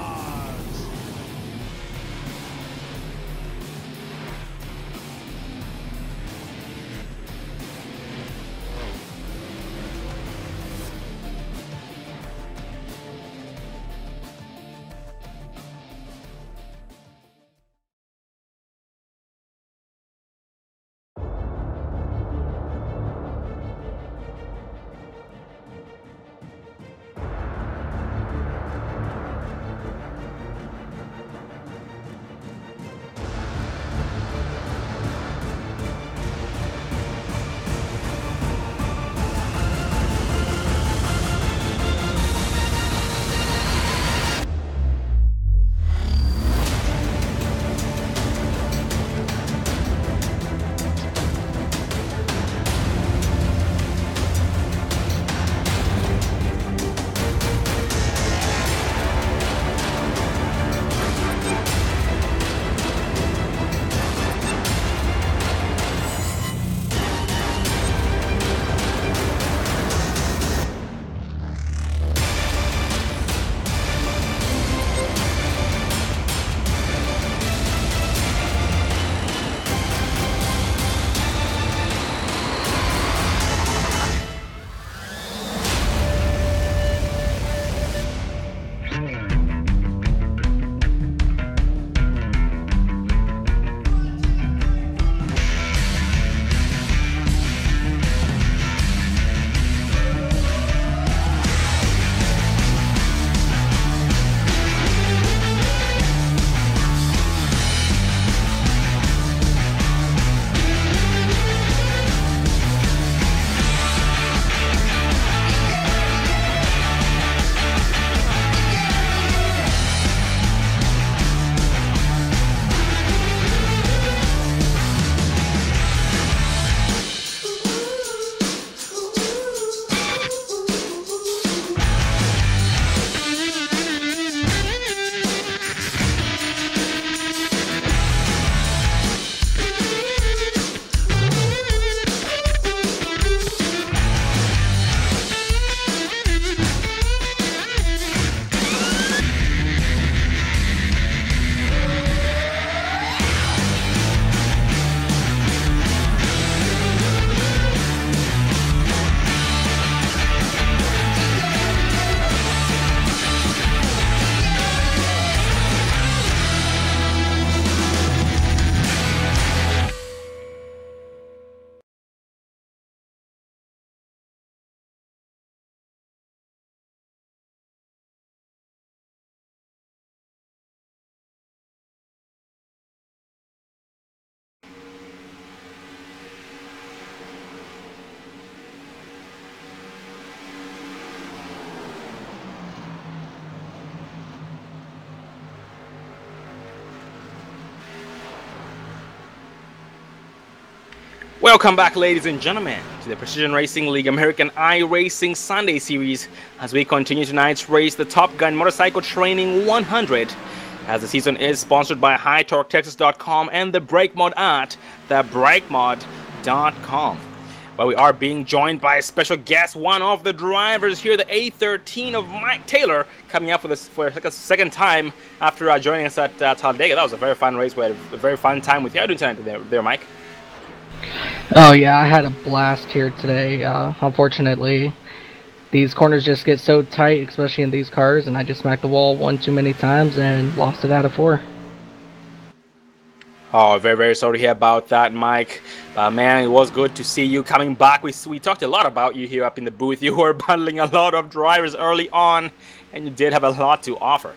Welcome back, ladies and gentlemen, to the Precision Racing League American iRacing Sunday Series as we continue tonight's race, the Top Gun Motorcycle Training 100, as the season is sponsored by HighTorqueTexas.com and the Brake Mod at thebrakemod.com. But we are being joined by a special guest, one of the drivers here, the A13 of Mike Taylor, coming up for like a second time after joining us at Talladega. That was a very fun race. We had a very fun time with you. How are you doing tonight there, Mike? Oh yeah, I had a blast here today. Unfortunately, these corners just get so tight, especially in these cars, and I just smacked the wall one too many times and lost it out of 4. Oh, very, very sorry to hear about that, Mike. Man, it was good to see you coming back. We talked a lot about you here up in the booth. You were battling a lot of drivers early on, and you did have a lot to offer.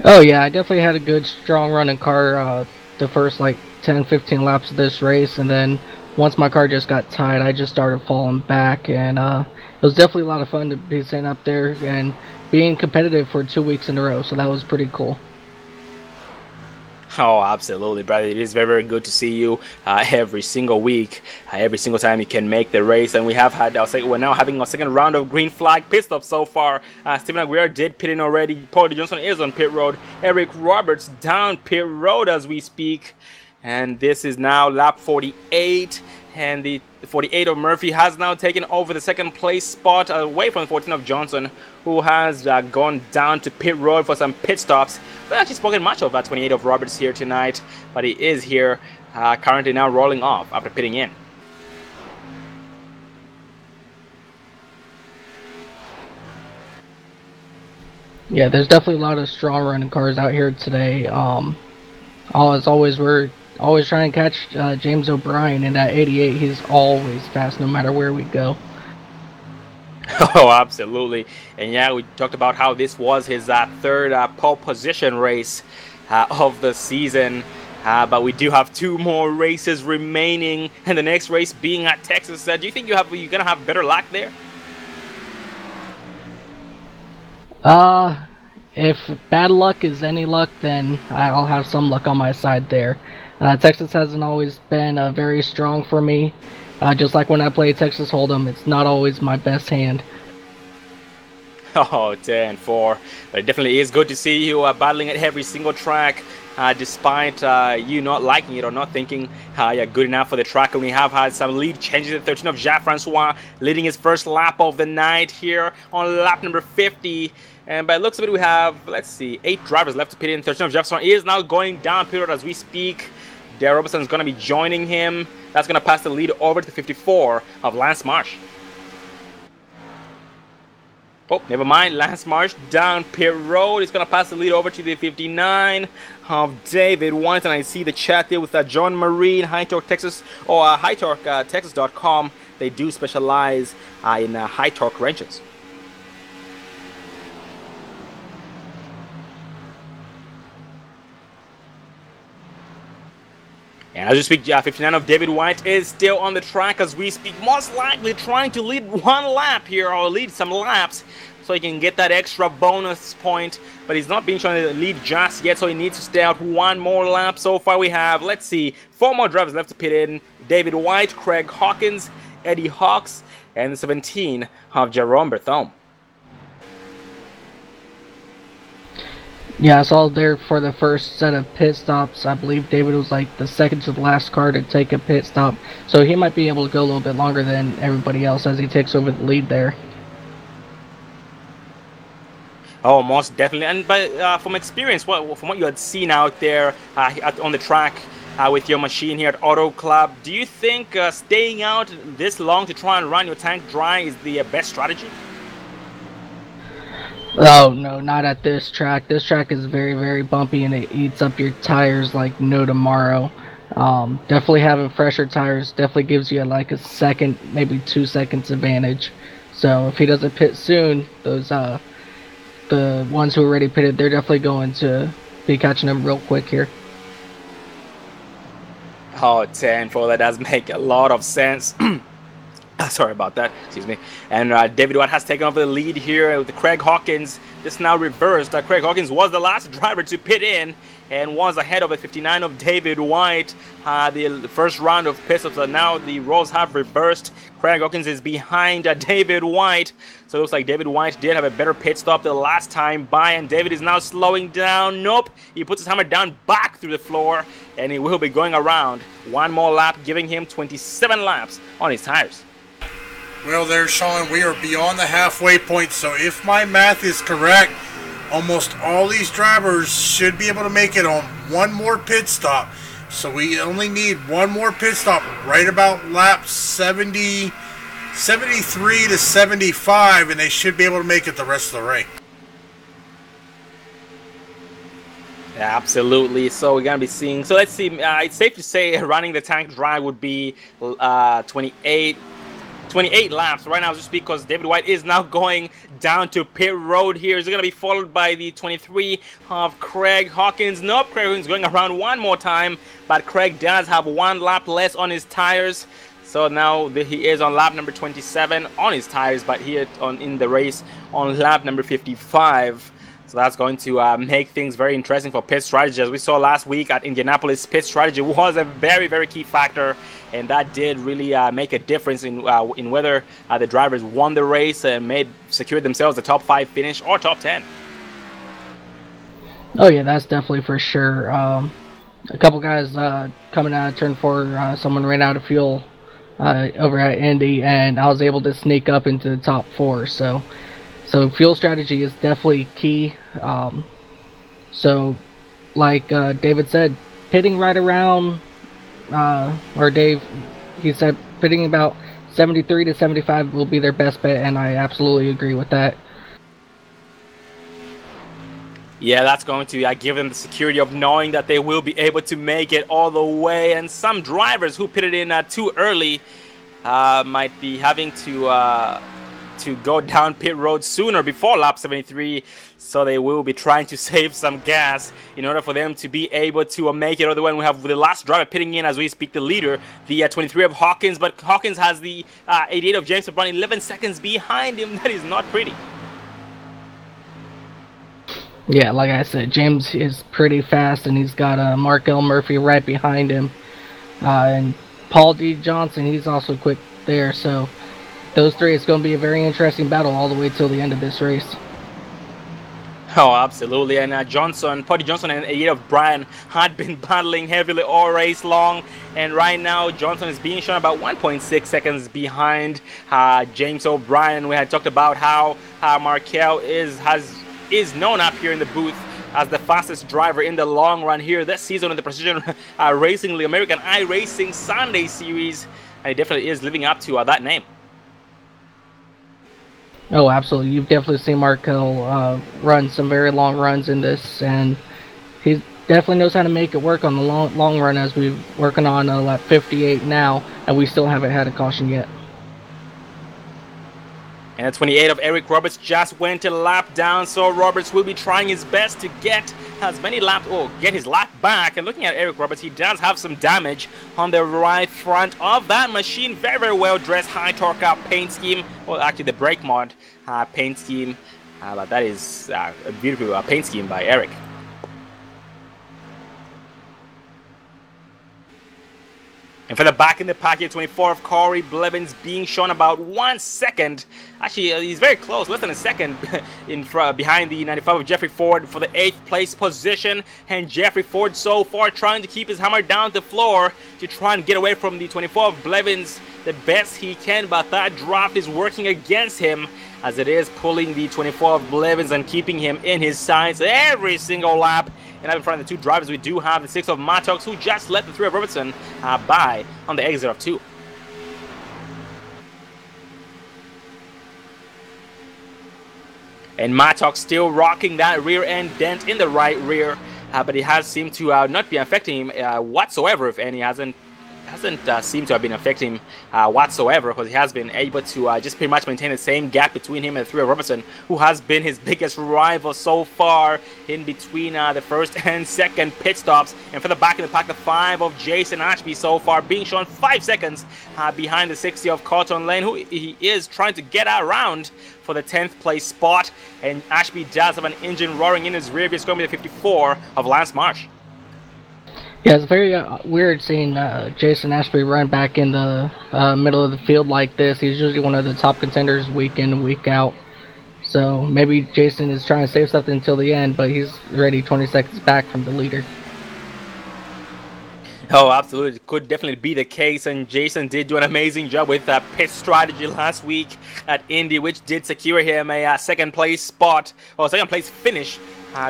Oh yeah, I definitely had a good, strong running car the first like 10-15 laps of this race, and then once my car just got tight, I just started falling back, and it was definitely a lot of fun to be sitting up there and being competitive for 2 weeks in a row, so that was pretty cool. Oh, absolutely, brother. It is very, very good to see you every single week, every single time you can make the race. And we have had, we're now having our second round of green flag pit stops so far. Stephen Aguirre did pit in already. Paul Johnson is on pit road. Eric Roberts down pit road as we speak. And this is now lap 48. And the 48 of Murphy has now taken over the second place spot away from the 14 of Johnson, who has gone down to pit road for some pit stops. We haven't actually spoken much of that 28 of Roberts here tonight, but he is here currently now rolling off after pitting in. Yeah, there's definitely a lot of strong running cars out here today. As always, we're always trying to catch James O'Brien in that 88. He's always fast no matter where we go. Oh, absolutely. And yeah, we talked about how this was his third pole position race of the season. But we do have 2 more races remaining, and the next race being at Texas. Do you think you're going to have better luck there? If bad luck is any luck, then I'll have some luck on my side there. Texas hasn't always been very strong for me. Just like when I play Texas Hold'em, it's not always my best hand. Oh, 10-4. But it definitely is good to see you battling at every single track, despite you not liking it or not thinking you're good enough for the track. And we have had some lead changes. The 13 of Jacques Francois leading his first lap of the night here on lap number 50. And by the looks of it, we have, let's see, 8 drivers left to pit in. 13 of Jefferson is now going down pit road as we speak. Darrell Robertson is going to be joining him. That's going to pass the lead over to 54 of Lance Marsh. Oh, never mind. Lance Marsh down pit road. He's going to pass the lead over to the 59 of David White. And I see the chat there with John Marine, High Torque Texas, or HighTorqueTexas.com. They do specialize in high torque wrenches. And as we speak, 59 of David White is still on the track as we speak, most likely trying to lead 1 lap here, or lead some laps, so he can get that extra bonus point. But he's not being shown to lead just yet, so he needs to stay out 1 more lap. So far we have, let's see, 4 more drivers left to pit in. David White, Craig Hawkins, Eddie Hawks, and the 17 of Jerome Berthome. Yeah, I saw there for the first set of pit stops. I believe David was like the second to the last car to take a pit stop. So he might be able to go a little bit longer than everybody else as he takes over the lead there. Oh, most definitely. And from experience, from what you had seen out there on the track with your machine here at Auto Club, do you think staying out this long to try and run your tank dry is the best strategy? Oh, no, not at this track. This track is very, very bumpy, and it eats up your tires like no tomorrow. Definitely having fresher tires definitely gives you like a second, maybe 2 seconds advantage. So if he doesn't pit soon, those the ones who are already pitted, they're definitely going to be catching him real quick here. Oh, 10-4, that does make a lot of sense. Sorry about that. Excuse me. And David White has taken over the lead here with Craig Hawkins. This now reversed. Craig Hawkins was the last driver to pit in and was ahead of a 59 of David White. The first round of pit stops. Now the roles have reversed. Craig Hawkins is behind David White. So it looks like David White did have a better pit stop the last time by, and David is now slowing down. Nope. He puts his hammer down back through the floor, and he will be going around one more lap, giving him 27 laps on his tires. Well, there, Sean, we are beyond the halfway point, so if my math is correct, almost all these drivers should be able to make it on one more pit stop. So we only need one more pit stop right about lap 73 to 75, and they should be able to make it the rest of the race. Yeah, absolutely. So we're going to be seeing... So let's see. It's safe to say running the tank drive would be 28 laps right now, just because David White is now going down to pit road here. He's going to be followed by the 23 of Craig Hawkins. Nope, Craig Hawkins going around one more time, but Craig does have one lap less on his tires. So now he is on lap number 27 on his tires, but here in the race on lap number 55. So that's going to make things very interesting for pit strategy. As we saw last week at Indianapolis, pit strategy was a very, very key factor, and that did really make a difference in whether the drivers won the race and secured themselves a top 5 finish or top 10. Oh yeah, that's definitely for sure. A couple guys coming out of turn 4, someone ran out of fuel over at Indy, and I was able to sneak up into the top 4. So fuel strategy is definitely key. So like David said, pitting right around, or Dave, he said pitting about 73 to 75 will be their best bet, and I absolutely agree with that. Yeah, that's going to give them the security of knowing that they will be able to make it all the way. And some drivers who pitted in too early might be having to go down pit road sooner, before lap 73, so they will be trying to save some gas in order for them to be able to make it all the way. And we have the last driver pitting in as we speak, the leader, the 23 of Hawkins, but Hawkins has the 88 of James LeBron 11 seconds behind him. That is not pretty. Yeah, like I said, James is pretty fast, and he's got Markel Murphy right behind him, and Paul D. Johnson, he's also quick there. So those three, it's going to be a very interesting battle all the way till the end of this race. Oh, absolutely. And Paul D. Johnson and 88 of Brian had been battling heavily all race long, and right now Johnson is being shown about 1.6 seconds behind James O'Brien. We had talked about how Markel is known up here in the booth as the fastest driver in the long run here this season in the Precision Racing League American iRacing Sunday Series, and he definitely is living up to that name. Oh, absolutely. You've definitely seen Markel run some very long runs in this, and he definitely knows how to make it work on the long run, as we're working on lap 58 now, and we still haven't had a caution yet. And the 28 of Eric Roberts just went a lap down, so Roberts will be trying his best to get as many laps, or get his lap back. And looking at Eric Roberts, he does have some damage on the right front of that machine. Very, very well dressed, high torque out paint scheme. Well, actually the brake mod paint scheme, but that is a beautiful paint scheme by Eric. And for the back in the packet, 24 of Corey Blevins being shown about 1 second. Actually, he's very close, less than a second behind the 95 of Jeffrey Ford for the 8th place position. And Jeffrey Ford so far trying to keep his hammer down the floor to try and get away from the 24 of Blevins the best he can. But that draft is working against him, as it is pulling the 24 of Blevins and keeping him in his sights every single lap. And up in front of the two drivers, we do have the 6 of Mattox, who just let the 3 of Robertson by on the exit of 2. And Mattox still rocking that rear end dent in the right rear, but it has seemed to not be affecting him whatsoever, if any. Hasn't hasn't seemed to have been affecting him whatsoever, because he has been able to just pretty much maintain the same gap between him and Thrill Robertson, who has been his biggest rival so far in between the first and second pit stops. And for the back in the pack, the 5 of Jason Ashby so far being shown 5 seconds behind the 60 of Cotton Lane, who he is trying to get around for the 10th place spot. And Ashby does have an engine roaring in his rear view. It's going to be the 54 of Lance Marsh. Yeah, it's very weird seeing Jason Ashby run back in the middle of the field like this. He's usually one of the top contenders week in and week out. So maybe Jason is trying to save something until the end, but he's already 20 seconds back from the leader. Oh, absolutely. It could definitely be the case, and Jason did do an amazing job with pit strategy last week at Indy, which did secure him a second place spot, or second place finish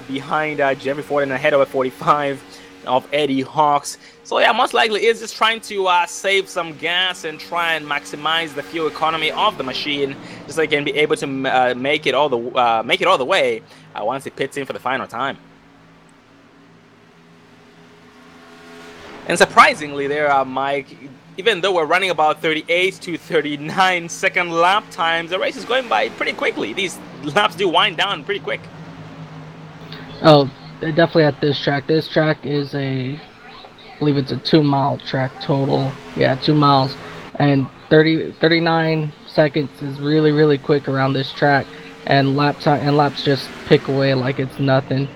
behind Jeffrey Ford and ahead of a 45 of Eddie Hawks. So yeah, most likely is just trying to save some gas and try and maximize the fuel economy of the machine, just so he can be able to make it all the way once he pits in for the final time. And surprisingly there, Mike, even though we're running about 38 to 39 second lap times, the race is going by pretty quickly. These laps do wind down pretty quick. Oh, definitely at this track. This track is I believe it's a 2-mile track total. Yeah, 2 miles. And 39 seconds is really, really quick around this track. And laps just pick away like it's nothing.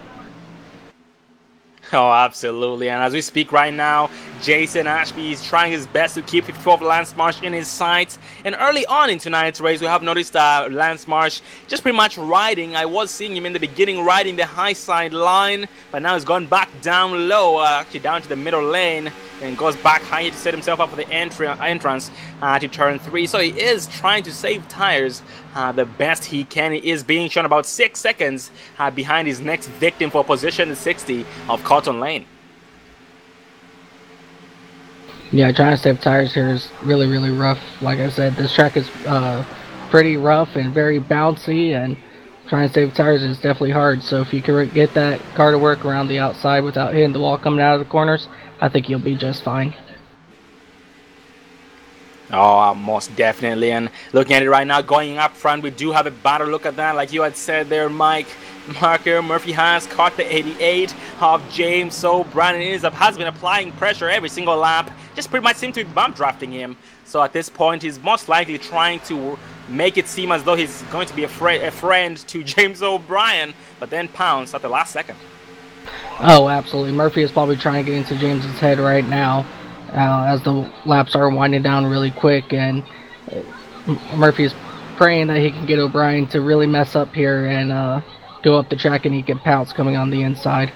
Oh, absolutely. And as we speak right now, Jason Ashby is trying his best to keep 54th Lance Marsh in his sights. And early on in tonight's race, we have noticed Lance Marsh just pretty much riding. I was seeing him in the beginning riding the high side line, but now he's gone back down low, actually down to the middle lane, and goes back high to set himself up for the entrance to turn 3. So he is trying to save tires the best he can. He is being shown about 6 seconds behind his next victim for position 60 of Cotton Lane. Yeah, trying to save tires here is really, really rough. Like I said, this track is pretty rough and very bouncy, and trying to save tires is definitely hard. So if you can get that car to work around the outside without hitting the wall coming out of the corners, I think you'll be just fine. Oh, most definitely. And looking at it right now, going up front, we do have a better look at that. Like you had said there, Mike, Marker Murphy has caught the 88 of James O'Brien and has been applying pressure every single lap. Just pretty much seemed to be bump drafting him. So at this point, he's most likely trying to make it seem as though he's going to be a friend to James O'Brien, but then pounce at the last second. Oh, absolutely. Murphy is probably trying to get into James's head right now as the laps are winding down really quick, and Murphy is praying that he can get O'Brien to really mess up here and go up the track and he can pounce coming on the inside.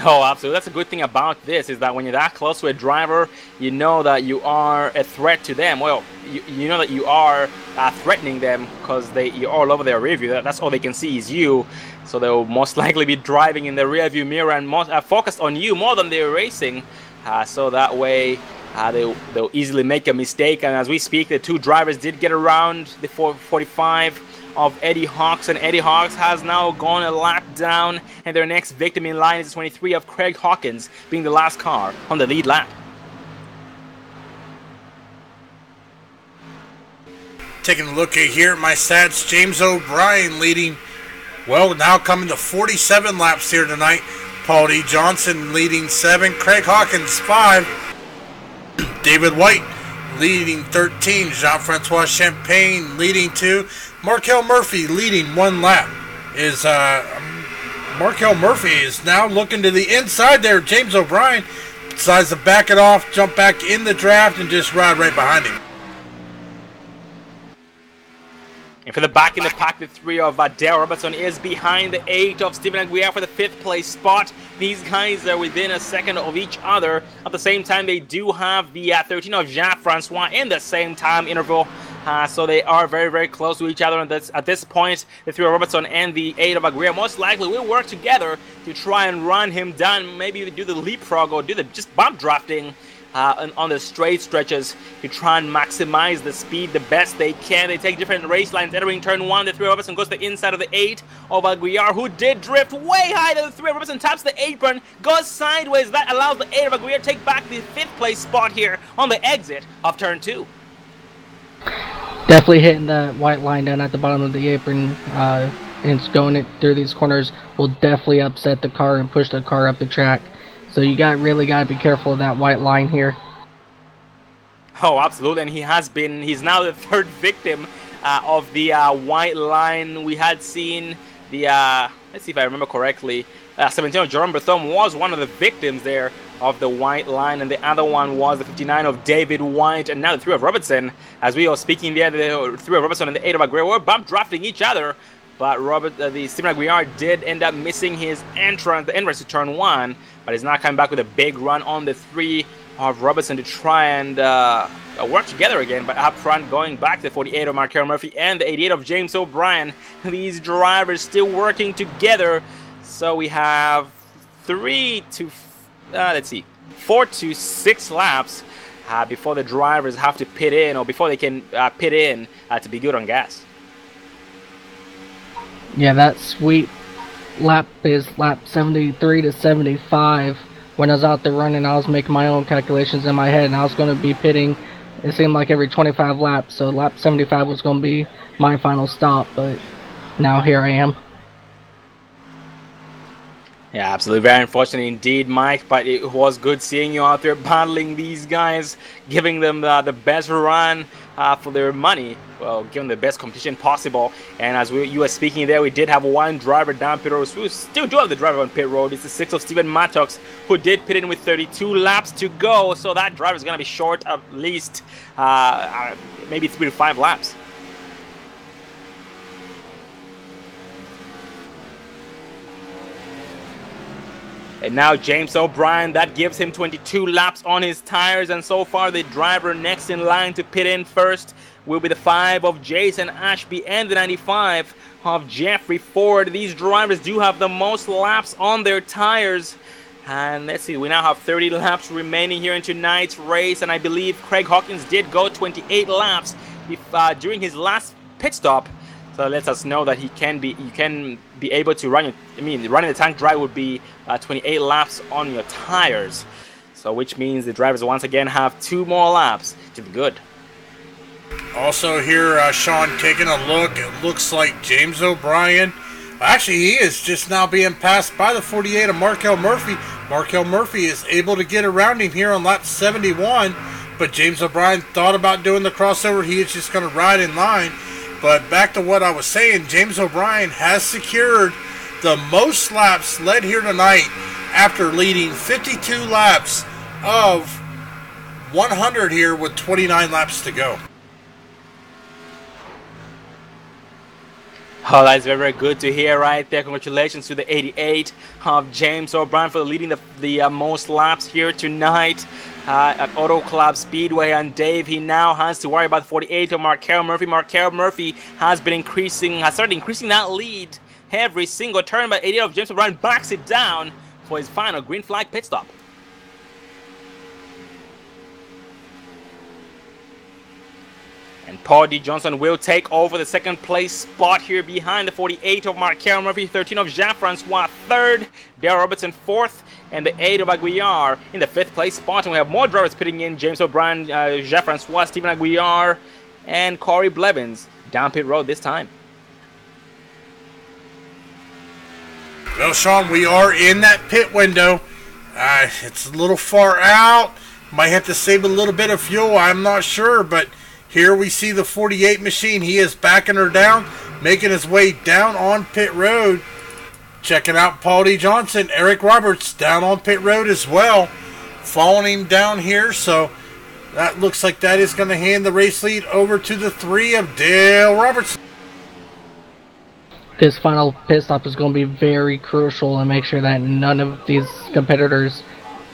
Oh, absolutely. That's a good thing about this, is that when you're that close to a driver, you know that you are a threat to them. Well, you know that you are threatening them because you're all over their rear view. That's all they can see is you. So they'll most likely be driving in the rear view mirror and focused on you more than they're racing. So that way they'll easily make a mistake. And as we speak, the two drivers did get around the 445 of Eddie Hawks, and Eddie Hawks has now gone a lap down, and their next victim in line is 23 of Craig Hawkins, being the last car on the lead lap. Taking a look at here at my stats, James O'Brien leading, well, now coming to 47 laps here tonight. Paul D. Johnson leading 7, Craig Hawkins 5, David White leading 13, Jean-Francois Champagne leading 2, Markel Murphy leading 1 lap. Markel Murphy is now looking to the inside there. James O'Brien decides to back it off, jump back in the draft, and just ride right behind him. And for the back in the pack, the 3 of Dale Robertson is behind the 8 of Stephen Aguirre for the 5th place spot. These guys are within a second of each other. At the same time, they do have the 13 of Jean-Francois in the same time interval. So they are very, very close to each other. And at this point, the 3 of Robertson and the 8 of Aguirre most likely will work together to try and run him down. Maybe do the leapfrog or do the just bump drafting on the straight stretches to try and maximize the speed the best they can. They take different race lines. Entering turn 1, the 3 of Robertson goes to the inside of the 8 of Aguiar, who did drift way high. The 3 of Robertson taps the apron, goes sideways. That allows the 8 of Aguiar to take back the 5th place spot here on the exit of turn 2. Definitely hitting that white line down at the bottom of the apron and going it through these corners will definitely upset the car and push the car up the track. So you really got to be careful of that white line here. Oh, absolutely, and he's now the 3rd victim of the white line. We had seen the, let's see if I remember correctly, 17 of Jerome Berthom was one of the victims there of the white line, and the other one was the 59 of David White, and now the 3 of Robertson. As we were speaking there, the 3 of Robertson and the 8 of Aguiar were bump drafting each other, but the Steven Aguiar did end up missing his entrance, the entrance to turn 1, but he's now coming back with a big run on the 3 of Robertson to try and work together again. But up front, going back to the 48 of Markel Murphy and the 88 of James O'Brien, these drivers still working together. So we have 4 to 6 laps before the drivers have to pit in, or before they can pit in to be good on gas. Yeah, that sweet lap is lap 73 to 75. When I was out there running, I was making my own calculations in my head, and I was going to be pitting, it seemed like every 25 laps, so lap 75 was going to be my final stop, but now here I am. Yeah, absolutely. Very unfortunate indeed, Mike, but it was good seeing you out there battling these guys, giving them the best run for their money. Well, giving the best competition possible. And as you were speaking there, we did have one driver down pit road. We still do have the driver on pit road. It's the 6 of Stephen Mattox, who did pit in with 32 laps to go. So that driver is going to be short at least maybe 3 to 5 laps. And now James O'Brien, that gives him 22 laps on his tires. And so far, the driver next in line to pit in first will be the 5 of Jason Ashby and the 95 of Jeffrey Ford. These drivers do have the most laps on their tires. And let's see, we now have 30 laps remaining here in tonight's race. And I believe Craig Hawkins did go 28 laps during his last pit stop. So it lets us know that you can be able to run. Running the tank drive would be 28 laps on your tires. So which means the drivers once again have 2 more laps to be good. Also here, Sean, taking a look, it looks like James O'Brien, actually he is just now being passed by the 48 of Markel Murphy. Markel Murphy is able to get around him here on lap 71, but James O'Brien thought about doing the crossover. He is just going to ride in line. But back to what I was saying, James O'Brien has secured the most laps led here tonight after leading 52 laps of 100 here with 29 laps to go. Oh, that's very, very good to hear right there. Congratulations to the 88 of James O'Brien for leading the most laps here tonight at Auto Club Speedway. And Dave, he now has to worry about 48 of Markel Murphy. Markel Murphy has started increasing that lead every single turn, but 88 of James O'Brien backs it down for his final green flag pit stop. And Paul D. Johnson will take over the 2nd place spot here behind the 48 of Markel Murphy, 13 of Jean-Francois 3rd, Darrell Robertson 4th, and the 8 of Aguiar in the 5th place spot. And we have more drivers pitting in: James O'Brien, Jean-Francois, Stephen Aguiar, and Corey Blevins down pit road this time. Well, Sean, we are in that pit window. It's a little far out. Might have to save a little bit of fuel. I'm not sure, but here we see the 48 machine. He is backing her down, making his way down on pit road. Checking out Paul D. Johnson, Eric Roberts down on pit road as well, following him down here. So that looks like that is going to hand the race lead over to the 3 of Dale Robertson. This final pit stop is going to be very crucial and make sure that none of these competitors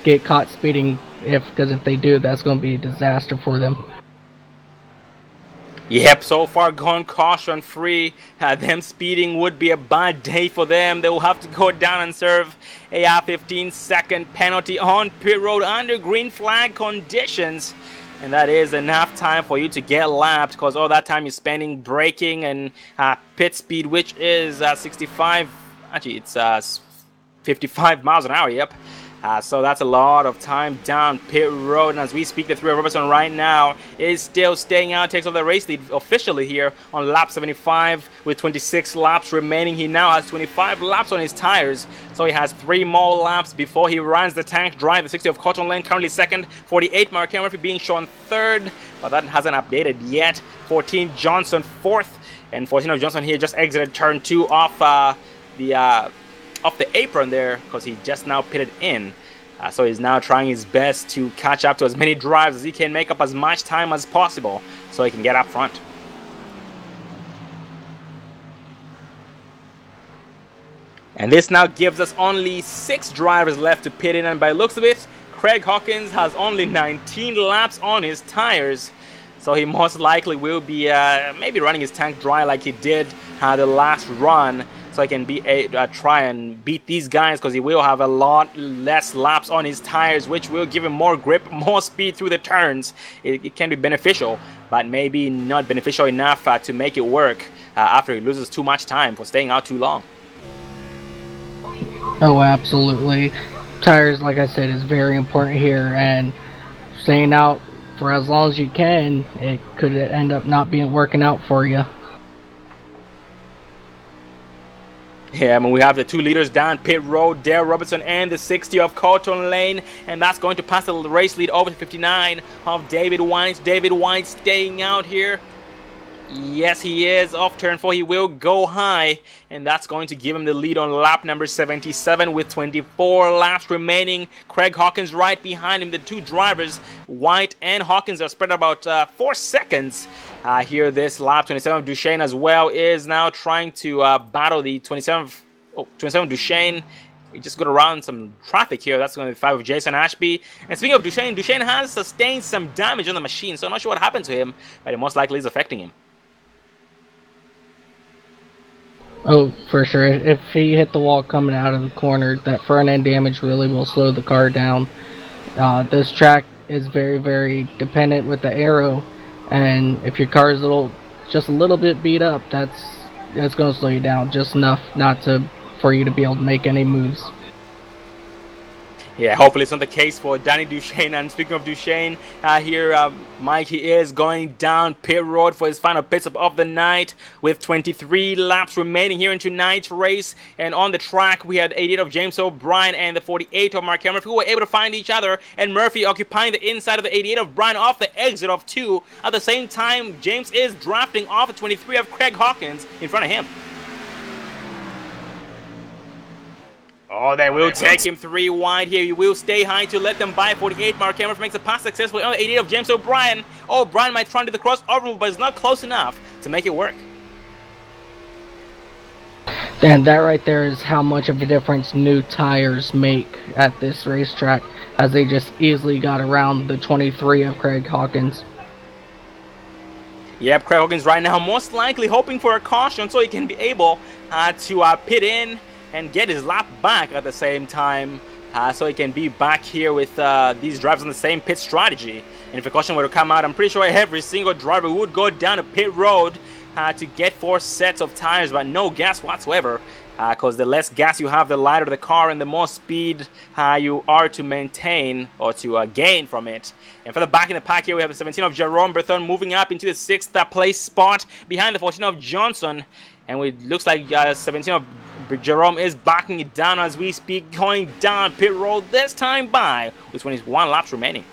get caught speeding, because if they do, that's going to be a disaster for them. Yep, so far gone caution free. Them speeding would be a bad day for them. They will have to go down and serve a 15-second penalty on pit road under green flag conditions. And that is enough time for you to get lapped, because all that time you're spending braking and pit speed, which is 65, actually it's 55 miles an hour, yep. So that's a lot of time down pit road. And as we speak, the 3 of Robertson right now is still staying out, takes over the race lead officially here on lap 75 with 26 laps remaining. He now has 25 laps on his tires, so he has 3 more laps before he runs the tank drive. The 60 of Cotton Lane currently second, 48 Mark Murphy being shown third, but that hasn't updated yet. 14 Johnson fourth, and 14 of Johnson here just exited turn 2 off the apron there, because he just now pitted in. So he's now trying his best to catch up to as many drives as he can, make up as much time as possible so he can get up front. And this now gives us only 6 drivers left to pit in, and by the looks of it, Craig Hawkins has only 19 laps on his tires. So he most likely will be maybe running his tank dry like he did the last run, so he can try and beat these guys, because he will have a lot less laps on his tires, which will give him more grip, more speed through the turns. It can be beneficial, but maybe not beneficial enough to make it work after he loses too much time for staying out too long. Oh, absolutely. Tires, like I said, is very important here, and staying out for as long as you can, it could end up not working out for you. Yeah, I mean, we have the 2 leaders down pit road, Dale Robertson and the 60 of Colton Lane, and that's going to pass the race lead over to 59 of David White. David White staying out here. Yes, he is. Off turn 4, he will go high, and that's going to give him the lead on lap number 77 with 24 laps remaining. Craig Hawkins right behind him. The 2 drivers, White and Hawkins, are spread about 4 seconds. Here this lap. 27 Duchesne as well is now trying to battle the 27 Duchesne. We just got around some traffic here. That's going to be 5 of Jason Ashby. And speaking of Duchesne, Duchesne has sustained some damage on the machine, so I'm not sure what happened to him, but it most likely is affecting him. Oh, for sure. If he hit the wall coming out of the corner, that front end damage really will slow the car down. This track is very, very dependent with the aero, and if your car is just a little bit beat up, that's going to slow you down just enough for you to be able to make any moves. Yeah, hopefully it's not the case for Danny Duchesne. And speaking of Duchesne, here, Mike, he is going down pit road for his final pit stop of the night with 23 laps remaining here in tonight's race. And on the track, we had 88 of James O'Brien and the 48 of Mark Murphy, who were able to find each other. And Murphy occupying the inside of the 88 of Bryan off the exit of 2. At the same time, James is drafting off the 23 of Craig Hawkins in front of him. Oh, they will take him 3 wide here. He will stay high to let them by. 48 Mark Murphy makes a pass successfully on the 88 of James O'Brien. O'Brien might try to do the crossover, but it's not close enough to make it work. And that right there is how much of a difference new tires make at this racetrack, as they just easily got around the 23 of Craig Hawkins. Yep, Craig Hawkins right now most likely hoping for a caution so he can be able to pit in and get his lap back at the same time, so he can be back here with these drivers on the same pit strategy. And if a caution were to come out, I'm pretty sure every single driver would go down to pit road to get 4 sets of tires, but no gas whatsoever, because the less gas you have, the lighter the car and the more speed you are to maintain or to gain from it. And for the back in the pack here, we have the 17 of Jerome Berthon moving up into the 6th place spot behind the 14 of Johnson. And it looks like 17 of Jerome is backing it down as we speak, going down pit road this time by with 21 laps remaining.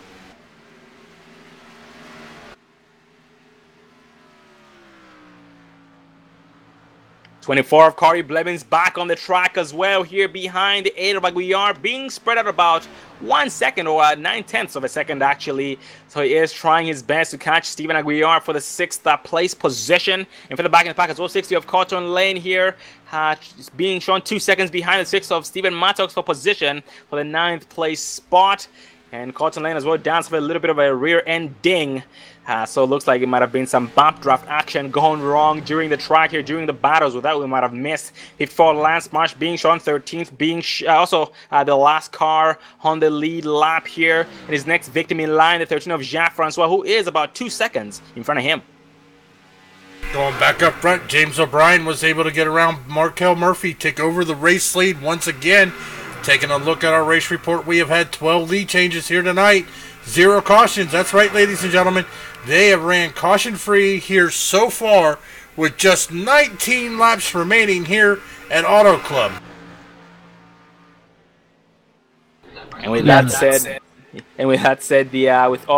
'24 of Corey Blevins back on the track as well here behind the 8 of Aguiar, being spread out about 1 second or 9/10 of a second actually. So he is trying his best to catch Steven Aguiar for the 6th place position. And for the back in the pack as well, 60 of Cotton Lane here, being shown 2 seconds behind the 6 of Steven Mattox for position for the 9th place spot. And Colton Lane as well down for a little bit of a rear end ding. So it looks like it might have been some bump draft action going wrong during the track here, during the battles. With that, we might have missed. 54 Lance Marsh being shown 13th, being also the last car on the lead lap here. And his next victim in line, the 13 of Jean-Francois, who is about 2 seconds in front of him. Going back up front, James O'Brien was able to get around Markel Murphy, take over the race lead once again. Taking a look at our race report, we have had 12 lead changes here tonight. 0 cautions. That's right, ladies and gentlemen. They have ran caution-free here so far with just 19 laps remaining here at Auto Club. And with that said, with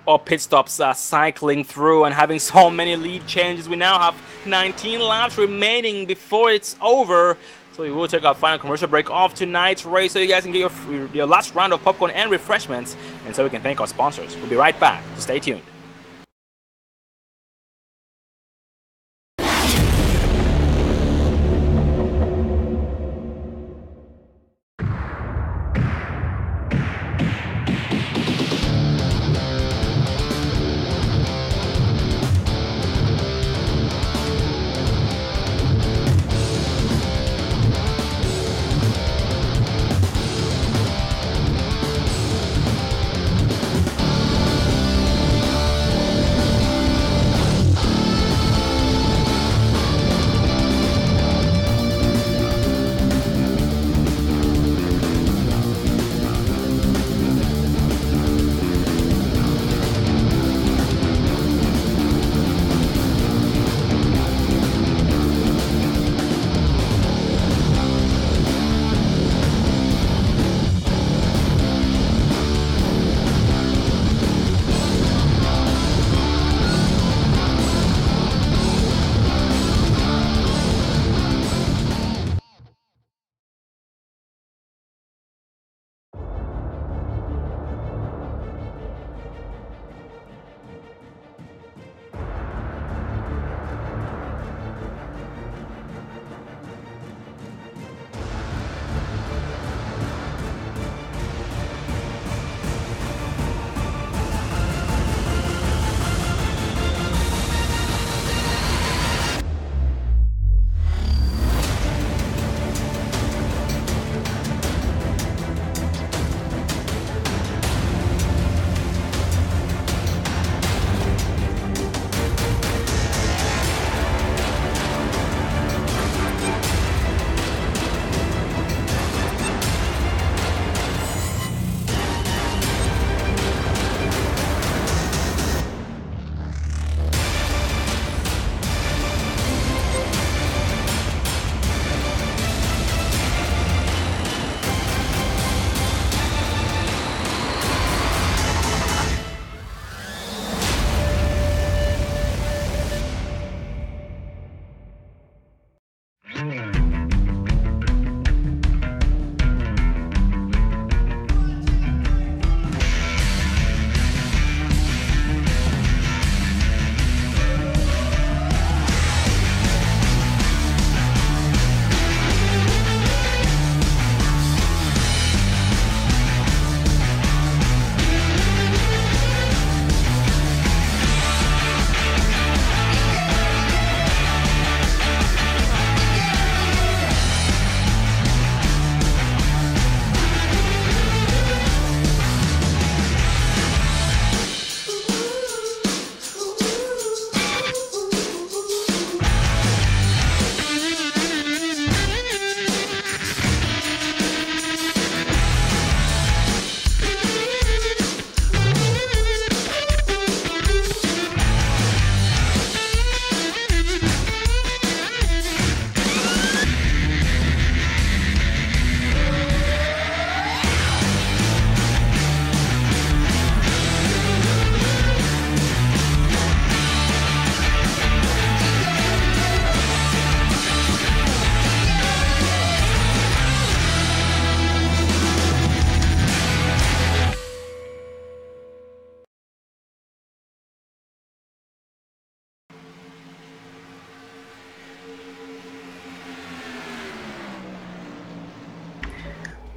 all pit stops cycling through and having so many lead changes, we now have 19 laps remaining before it's over. So we will take our final commercial break off tonight's race so you guys can get your last round of popcorn and refreshments, and so we can thank our sponsors. We'll be right back, so stay tuned.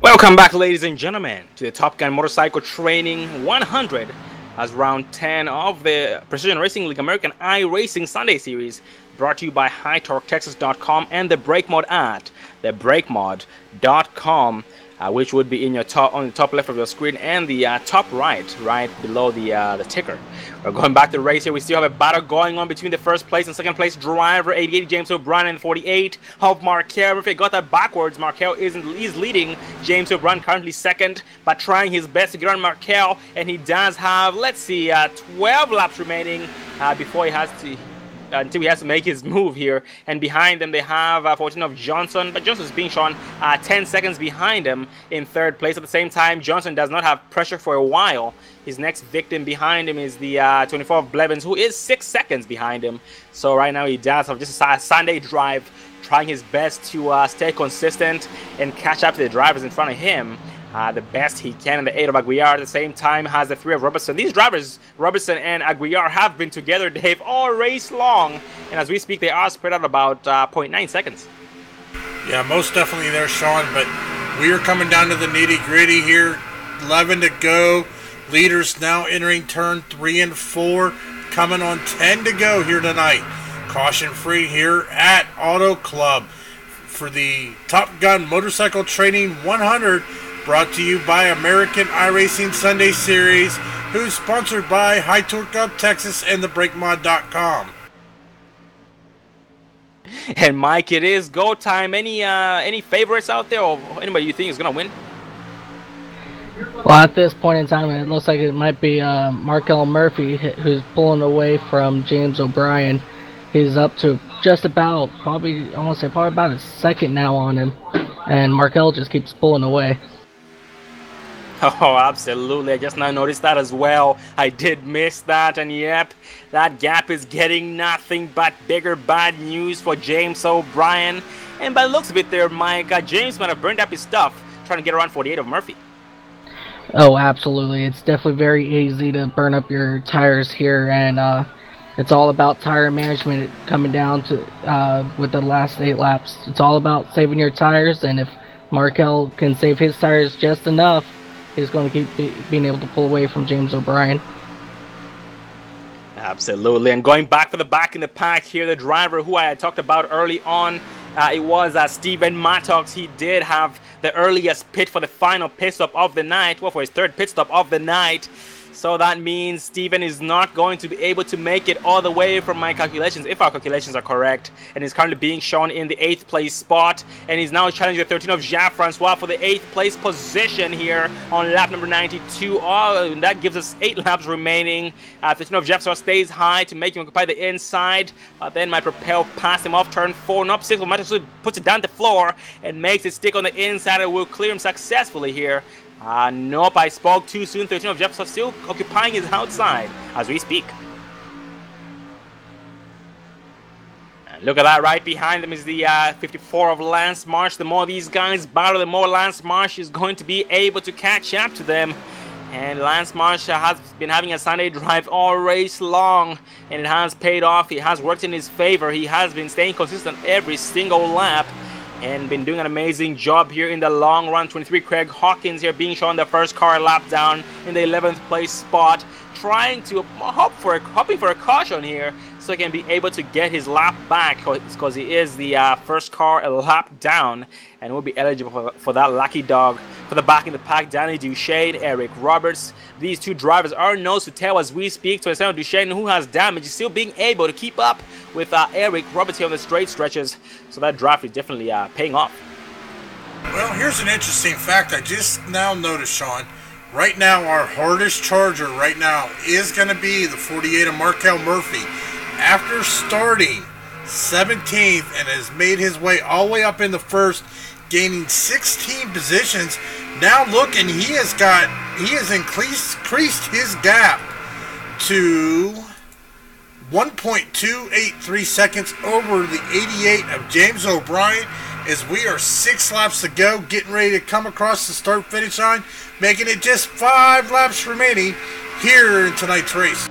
Welcome back, ladies and gentlemen, to the Top Gun Motorcycle Training 100 as round 10 of the Precision Racing League American iRacing Sunday Series, brought to you by HighTorqueTexas.com and the Brake Mod at thebrakemod.com, which would be in your on the top left of your screen and the top right below the ticker. We're going back to the race here. We still have a battle going on between the first place and second place driver, 88 James O'Brien, and 48 of Markel. If I got that backwards, Markel is leading James O'Brien, currently second, but trying his best to get on Markel, and he does have, let's see, 12 laps remaining before he has to until he has to make his move here. And behind them they have 14 of Johnson, but Johnson's being shown 10 seconds behind him in third place. At the same time, Johnson does not have pressure for a while. His next victim behind him is the 24 of Blevins, who is 6 seconds behind him. So right now he does have just a Sunday drive, trying his best to stay consistent and catch up to the drivers in front of him the best he can. And the 8 of Aguiar at the same time has the 3 of Robertson. These drivers, Robertson and Aguiar, have been together, Dave, all race long, and as we speak they are spread out about 0.9 seconds. Yeah, most definitely there, Sean, but we are coming down to the nitty-gritty here. 11 to go. Leaders now entering turn 3 and 4, coming on 10 to go here tonight. Caution free here at Auto Club for the Top Gun Motorcycle Training 100, brought to you by American iRacing Sunday Series, who's sponsored by High Torque Up Texas and the BrakeMod.com. And Mike, it is go time. Any favorites out there, or anybody you think is gonna win? Well, at this point in time, it looks like it might be Markel Murphy who's pulling away from James O'Brien. He's up to just about, probably about a second now on him, and Markel just keeps pulling away. Oh, absolutely. I just now noticed that as well. I did miss that, and yep, that gap is getting nothing but bigger bad news for James O'Brien. And by the looks of it there, Mike, James might have burned up his stuff trying to get around 48 of Murphy. Oh, absolutely. It's definitely very easy to burn up your tires here, and it's all about tire management coming down to with the last 8 laps. It's all about saving your tires, and if Markel can save his tires just enough, he's going to keep being able to pull away from James O'Brien. Absolutely. And going back for the back in the pack here, the driver who I had talked about early on, it was Steven Mattox. He did have the earliest pit for the final pit stop of the night, well, for his 3rd pit stop of the night. So that means Steven is not going to be able to make it all the way from my calculations, if our calculations are correct. And he's currently being shown in the 8th place spot. And he's now challenging the 13 of Jacques Francois for the 8th place position here on lap number 92. Oh, and that gives us 8 laps remaining. 13 of Jacques Francois stays high to make him occupy the inside. Then my Propel passed him off turn 4. Nope, 6 of Matthews puts it down the floor and makes it stick on the inside, and will clear him successfully here. Nope, I spoke too soon. 13 of Jefferson still occupying his outside as we speak. And look at that, right behind them is the 54 of Lance Marsh. The more these guys battle, the more Lance Marsh is going to be able to catch up to them. And Lance Marsh has been having a Sunday drive all race long, and it has paid off. It has worked in his favor. He has been staying consistent every single lap and been doing an amazing job here in the long run. 23 Craig Hawkins here being shown the first car lap down in the 11th place spot, trying to hoping for a caution here so he can be able to get his lap back, because he is the first car a lap down and will be eligible for that lucky dog. For the back in the pack, Danny Duchesne, Eric Roberts. These two drivers are nose to tail as we speak. So Danny Duchesne, who has damage, is still being able to keep up with Eric Roberts here on the straight stretches. So that draft is definitely paying off. Well, here's an interesting fact I just now noticed, Sean. Right now, our hardest charger right now is going to be the 48 of Markel Murphy. After starting 17th and has made his way all the way up in the first, gaining 16 positions. Now looking, he has increased his gap to 1.283 seconds over the 88 of James O'Brien, as we are 6 laps to go, getting ready to come across the start-finish line, making it just 5 laps remaining here in tonight's race.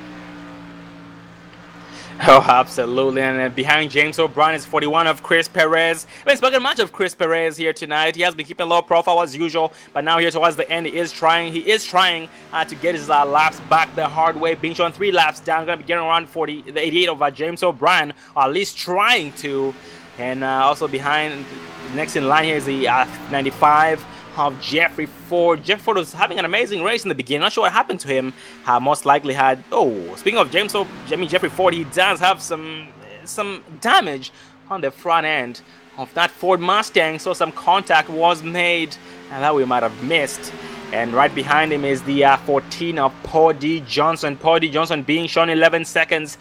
Oh, absolutely. And behind James O'Brien is 41 of Chris Perez. I mean, spoken much of Chris Perez here tonight. He has been keeping low profile as usual, but now here towards the end, he is trying to get his laps back the hard way, being shown 3 laps down. Going to be getting around the 88 of James O'Brien, or at least trying to. And also behind, next in line here is the 95 of Jeffrey Ford. Jeff Ford was having an amazing race in the beginning. Not sure what happened to him. Most likely had. Oh, speaking of Jeffrey Ford, he does have some damage on the front end of that Ford Mustang. So some contact was made, and that we might have missed. And right behind him is the 14 of Paul D. Johnson. Paul D. Johnson being shown 11 seconds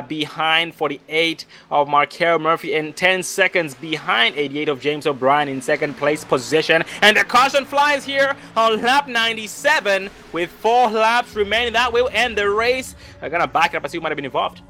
behind 48 of Markel Murphy, and 10 seconds behind 88 of James O'Brien in second place position. And the caution flies here on lap 97 with 4 laps remaining. That will end the race. I'm going to back up. I see who might have been involved.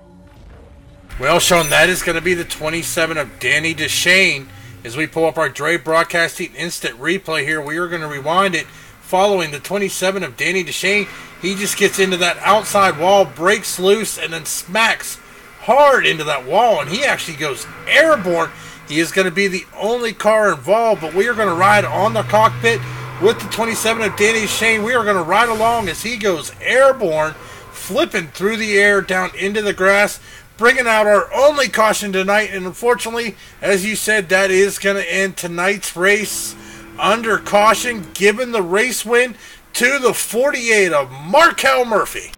Well, Sean, that is going to be the 27 of Danny Deshane. As we pull up our Dre Broadcasting instant replay here, we are going to rewind it. Following the 27 of Danny Deshane, he just gets into that outside wall, breaks loose, and then smacks hard into that wall, and he actually goes airborne. He is going to be the only car involved, but we are going to ride on the cockpit with the 27 of Danny Deshane. We are going to ride along as he goes airborne, flipping through the air down into the grass, bringing out our only caution tonight. And unfortunately, as you said, that is going to end tonight's race under caution, giving the race win to the 48 of Markel Murphy.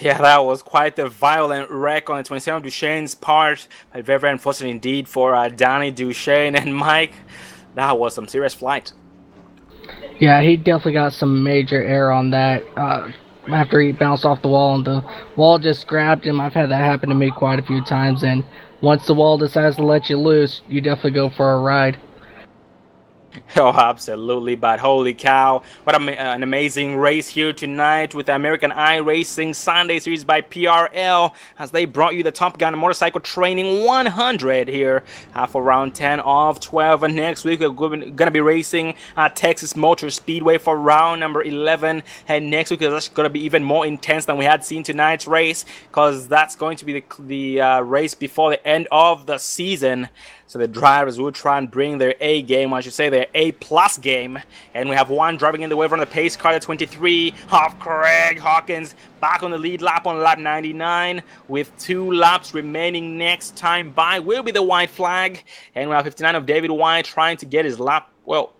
Yeah, that was quite a violent wreck on the 27 Dushane's part. Very, very unfortunate indeed for Danny Dushane and Mike. That was some serious flight. Yeah, he definitely got some major air on that. After he bounced off the wall and the wall just grabbed him. I've had that happen to me quite a few times, and once the wall decides to let you loose, you definitely go for a ride. Oh, absolutely. But holy cow, what an amazing race here tonight with the American iRacing Sunday Series by PRL, as they brought you the Top Gun Motorcycle Training 100 here for round 10 of 12. And next week, we're going to be racing Texas Motor Speedway for round number 11. And next week is going to be even more intense than we had seen tonight's race, because that's going to be the race before the end of the season. So the drivers will try and bring their A game, or I should say their A-plus game. And we have one driving in the way from the pace car, the 23 of Craig Hawkins, back on the lead lap on lap 99 with 2 laps remaining. Next time by will be the white flag. And we have 59 of David White trying to get his lap. Well,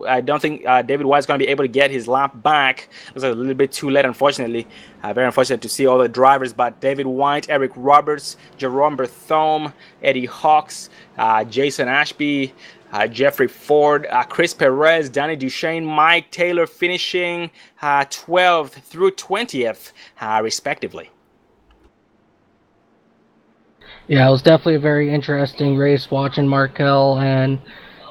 I don't think David White's going to be able to get his lap back. It was a little bit too late, unfortunately. Very unfortunate to see all the drivers, but David White, Eric Roberts, Jerome Berthome, Eddie Hawks, Jason Ashby, Jeffrey Ford, Chris Perez, Danny Dushane, Mike Taylor finishing 12th through 20th, respectively. Yeah, it was definitely a very interesting race watching Markel and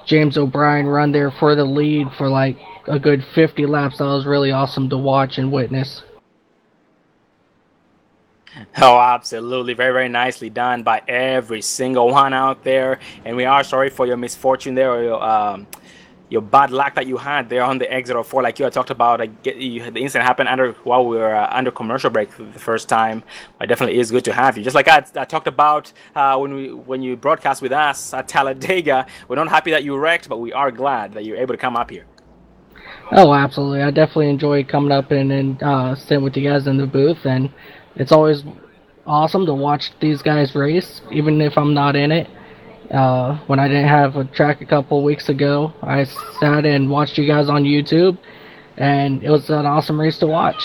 James O'Brien run there for the lead for like a good 50 laps. That was really awesome to watch and witness. Oh, absolutely. Very, very nicely done by every single one out there. And we are sorry for your misfortune there, or your bad luck that you had there on the exit of 4, like you had talked about. The incident happened while we were under commercial break the first time. It definitely is good to have you. Just like I talked about when you broadcast with us at Talladega. We're not happy that you wrecked, but we are glad that you're able to come up here. Oh, absolutely. I definitely enjoy coming up and sitting with you guys in the booth, and it's always awesome to watch these guys race, even if I'm not in it. When I didn't have a track a couple weeks ago, I sat and watched you guys on YouTube, and it was an awesome race to watch.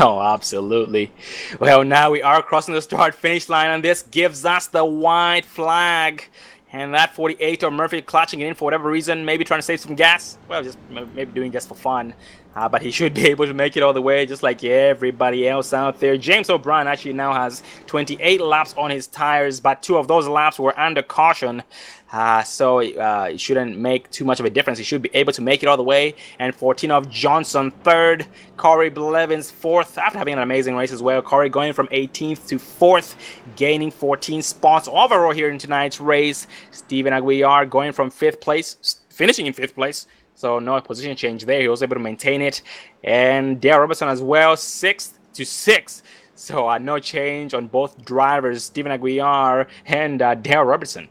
Oh, absolutely. Well, now we are crossing the start-finish line, and this gives us the white flag. And that 48 of Murphy clutching it in for whatever reason, maybe trying to save some gas. Well, just maybe doing just for fun. But he should be able to make it all the way, just like everybody else out there. James O'Brien actually now has 28 laps on his tires, but 2 of those laps were under caution. So it shouldn't make too much of a difference. He should be able to make it all the way. And 14 of Johnson, 3rd. Corey Blevins, 4th, after having an amazing race as well. Corey going from 18th to 4th, gaining 14 spots overall here in tonight's race. Steven Aguilar going from 5th place, finishing in 5th place, So no position change there. He was able to maintain it. And Dale Robertson as well, 6th to 6th. So no change on both drivers, Stephen Aguiar and Dale Robertson.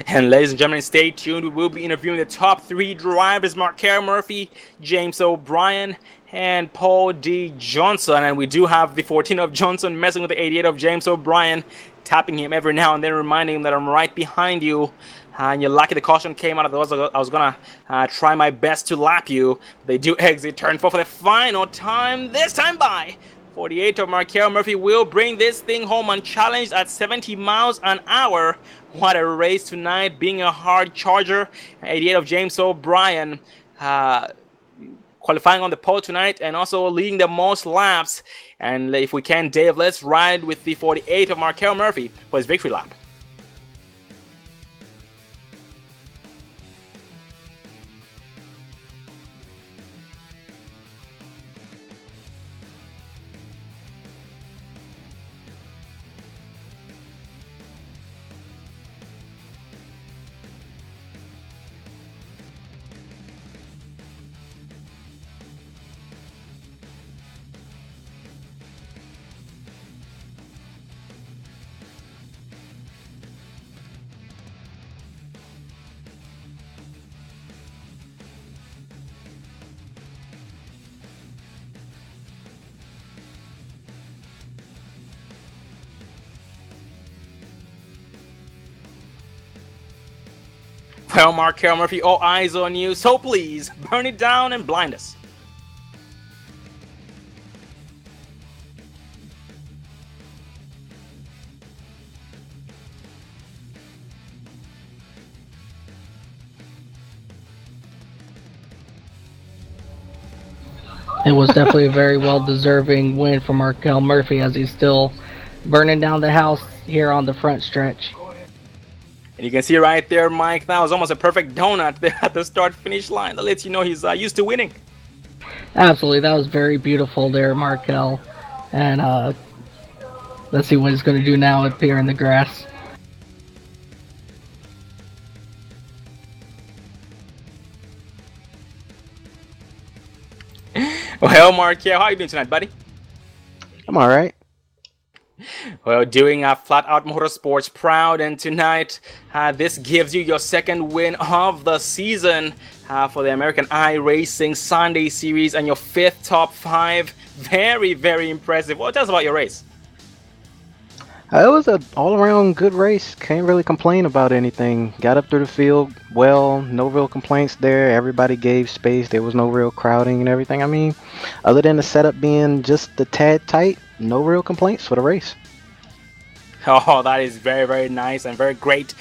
And ladies and gentlemen, stay tuned. We will be interviewing the top 3 drivers, Markel Murphy, James O'Brien, and Paul D. Johnson. And we do have the 14 of Johnson messing with the 88 of James O'Brien, tapping him every now and then, reminding him that I'm right behind you. And you're lucky the caution came out. Otherwise, I was going to try my best to lap you. They do exit turn 4 for the final time, this time by 48 of Markel Murphy will bring this thing home unchallenged at 70 miles an hour. What a race tonight, being a hard charger. 88 of James O'Brien qualifying on the pole tonight and also leading the most laps. And if we can, Dave, let's ride with the 48 of Markel Murphy for his victory lap. Well, Markel Murphy, all eyes on you, so please burn it down and blind us. It was definitely a very well-deserving win for Markel Murphy as he's still burning down the house here on the front stretch. And you can see right there, Mike, that was almost a perfect donut there at the start-finish line. That lets you know he's used to winning. Absolutely, that was very beautiful there, Markel. And let's see what he's going to do now up here in the grass. Well, Markel, how are you doing tonight, buddy? I'm all right. Well, doing Flat Out Motorsports proud, and tonight this gives you your 2nd win of the season for the American iRacing Sunday Series and your 5th top 5. Very, very impressive. Well, tell us about your race. It was an all-around good race. Can't really complain about anything. Got up through the field well. No real complaints there. Everybody gave space. There was no real crowding and everything. I mean, other than the setup being just a tad tight, no real complaints for the race. Oh, that is very, very nice and very great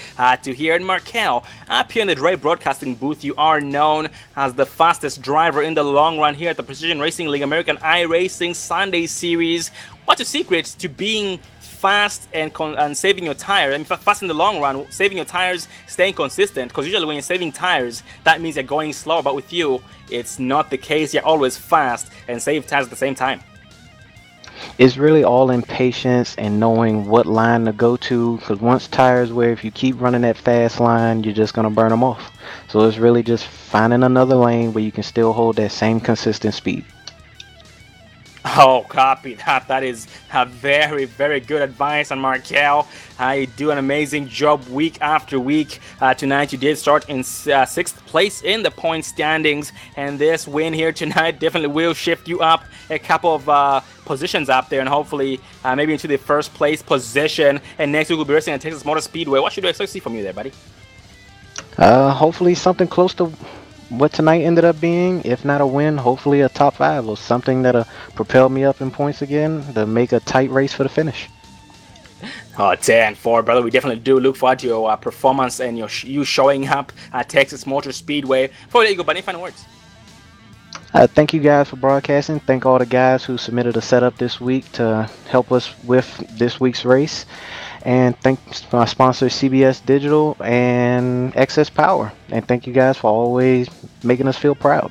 to hear. And Markel, up here in the Dre Broadcasting booth, you are known as the fastest driver in the long run here at the Precision Racing League American iRacing Sunday Series. What's the secret to being fast and saving your tires? I mean, fast in the long run, saving your tires, staying consistent, because usually when you're saving tires, that means you're going slow. But with you, it's not the case. You're always fast and save tires at the same time. It's really all in patience and knowing what line to go to, because once tires where if you keep running that fast line, you're just going to burn them off. So it's really just finding another lane where you can still hold that same consistent speed. Oh, copy that. That is a very, very good advice on Markel. You do an amazing job week after week. Tonight you did start in 6th place in the point standings, and this win here tonight definitely will shift you up a couple of positions up there, and hopefully maybe into the 1st place position. And next week we'll be racing at Texas Motor Speedway. What should we expect to see from you there, buddy? Hopefully something close to what tonight ended up being. If not a win, hopefully a top 5 or something that'll propel me up in points again to make a tight race for the finish. Oh, 10-4, brother. We definitely do look forward to your performance and you showing up at Texas Motor Speedway. Before we let you go, buddy, any final words? Thank you guys for broadcasting. Thank all the guys who submitted a setup this week to help us with this week's race. And thanks to my sponsor CBS Digital and Excess Power. And thank you guys for always making us feel proud.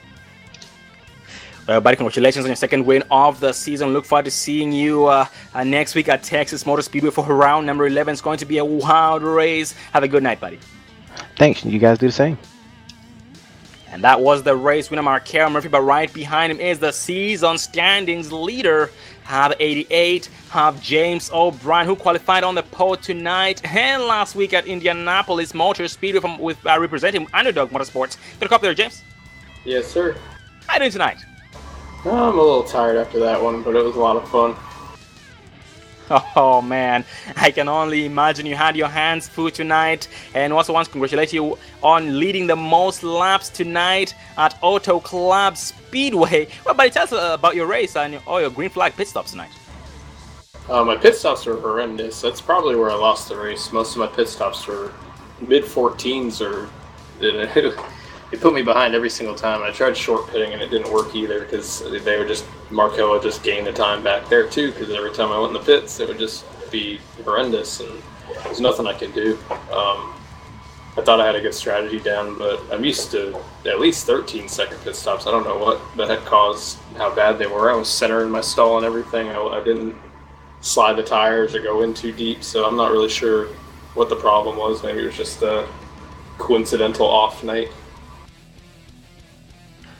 Well, buddy, congratulations on your second win of the season. Look forward to seeing you next week at Texas Motor Speedway for round number 11. It's going to be a wild race. Have a good night, buddy. Thanks. You guys do the same. And that was the race winner, Markel Murphy, but right behind him is the season standings leader, have 88, have James O'Brien, who qualified on the pole tonight and last week at Indianapolis Motor Speedway with representing Underdog Motorsports. Good to up there, James. Yes, sir. How are you doing tonight? I'm a little tired after that one, but it was a lot of fun. Oh man, I can only imagine you had your hands full tonight. And also want to congratulate you on leading the most laps tonight at Auto Club Speedway. Well, buddy, tell us about your race and all your green flag pit stops tonight. My pit stops were horrendous. That's probably where I lost the race. Most of my pit stops were mid-14s, or it put me behind every single time. I tried short pitting and it didn't work either, because they would just, Markel would just gain the time back there too, because every time I went in the pits it would just be horrendous and there's nothing I could do. I thought I had a good strategy down, but I'm used to at least 13-second pit stops. I don't know what the heck caused how bad they were. I was centering my stall and everything. I didn't slide the tires or go in too deep, so I'm not really sure what the problem was. Maybe it was just a coincidental off night.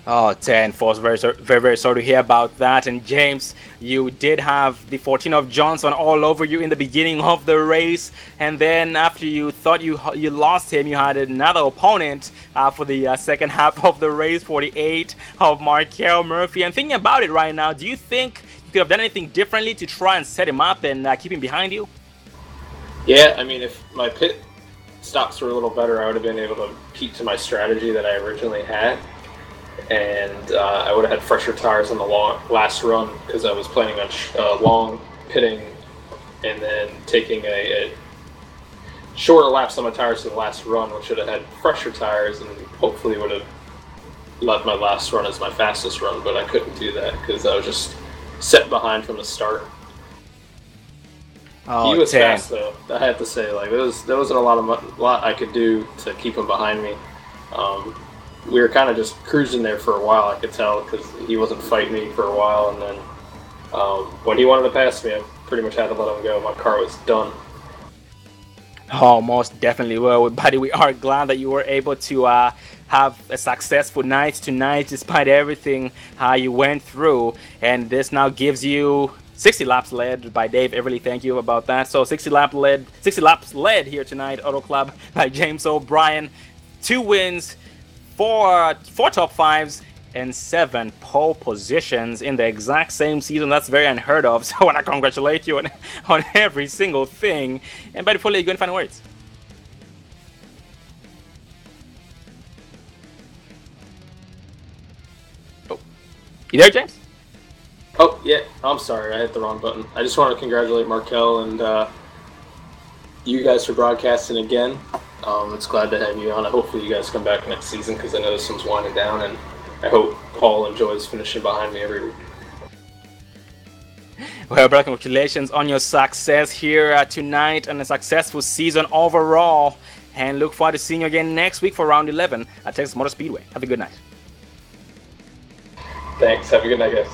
Oh, 10 Force, very, very sorry to hear about that. And James, you did have the 14 of Johnson all over you in the beginning of the race, and then after you thought you lost him, you had another opponent for the second half of the race, 48 of Markel Murphy. And thinking about it right now, do you think you could have done anything differently to try and set him up and keep him behind you? Yeah, I mean, if my pit stops were a little better, I would have been able to keep to my strategy that I originally had. And I would have had fresher tires on the last run, because I was planning on long pitting and then taking a shorter laps on my tires to the last run, which should have had fresher tires and hopefully would have left my last run as my fastest run, but I couldn't do that because I was just set behind from the start. Oh, he was 10. fast though, I have to say. Like there wasn't a lot I could do to keep him behind me. We were kind of just cruising there for a while, I could tell, because he wasn't fighting me for a while, and then when he wanted to pass me, I pretty much had to let him go. My car was done. Oh, most definitely. Well, buddy, we are glad that you were able to have a successful night tonight, despite everything you went through. And this now gives you 60 laps led by Dave Everly. Thank you about that. So 60 laps led here tonight, Auto Club by James O'Brien. 2 wins, 4 top 5s, and 7 pole positions in the exact same season. That's very unheard of. So I want to congratulate you on every single thing. And by the way, you go and final words. Oh, you there, James? Oh yeah, I'm sorry, I hit the wrong button. I just want to congratulate Markel and you guys for broadcasting again. It's glad to have you on. Hopefully you guys come back next season, because I know this one's winding down, and I hope Paul enjoys finishing behind me every week. Well, brother, congratulations on your success here tonight and a successful season overall. And look forward to seeing you again next week for round 11 at Texas Motor Speedway. Have a good night. Thanks. Have a good night, guys.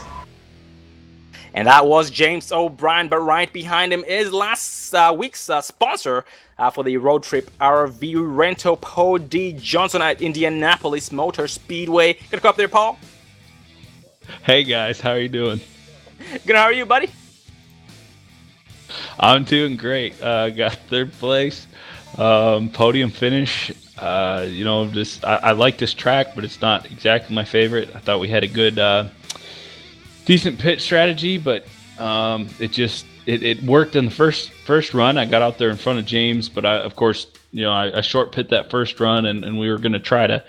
And that was James O'Brien, but right behind him is last week's sponsor for the road trip, RV Rental, Paul D. Johnson at Indianapolis Motor Speedway. Good to come up there, Paul. Hey guys, how are you doing? Good, how are you, buddy? I'm doing great. Got 3rd place, podium finish. I like this track, but it's not exactly my favorite. I thought we had a good, decent pit strategy, but it worked in the first run. I got out there in front of James, but I short pit that first run, and we were going to try to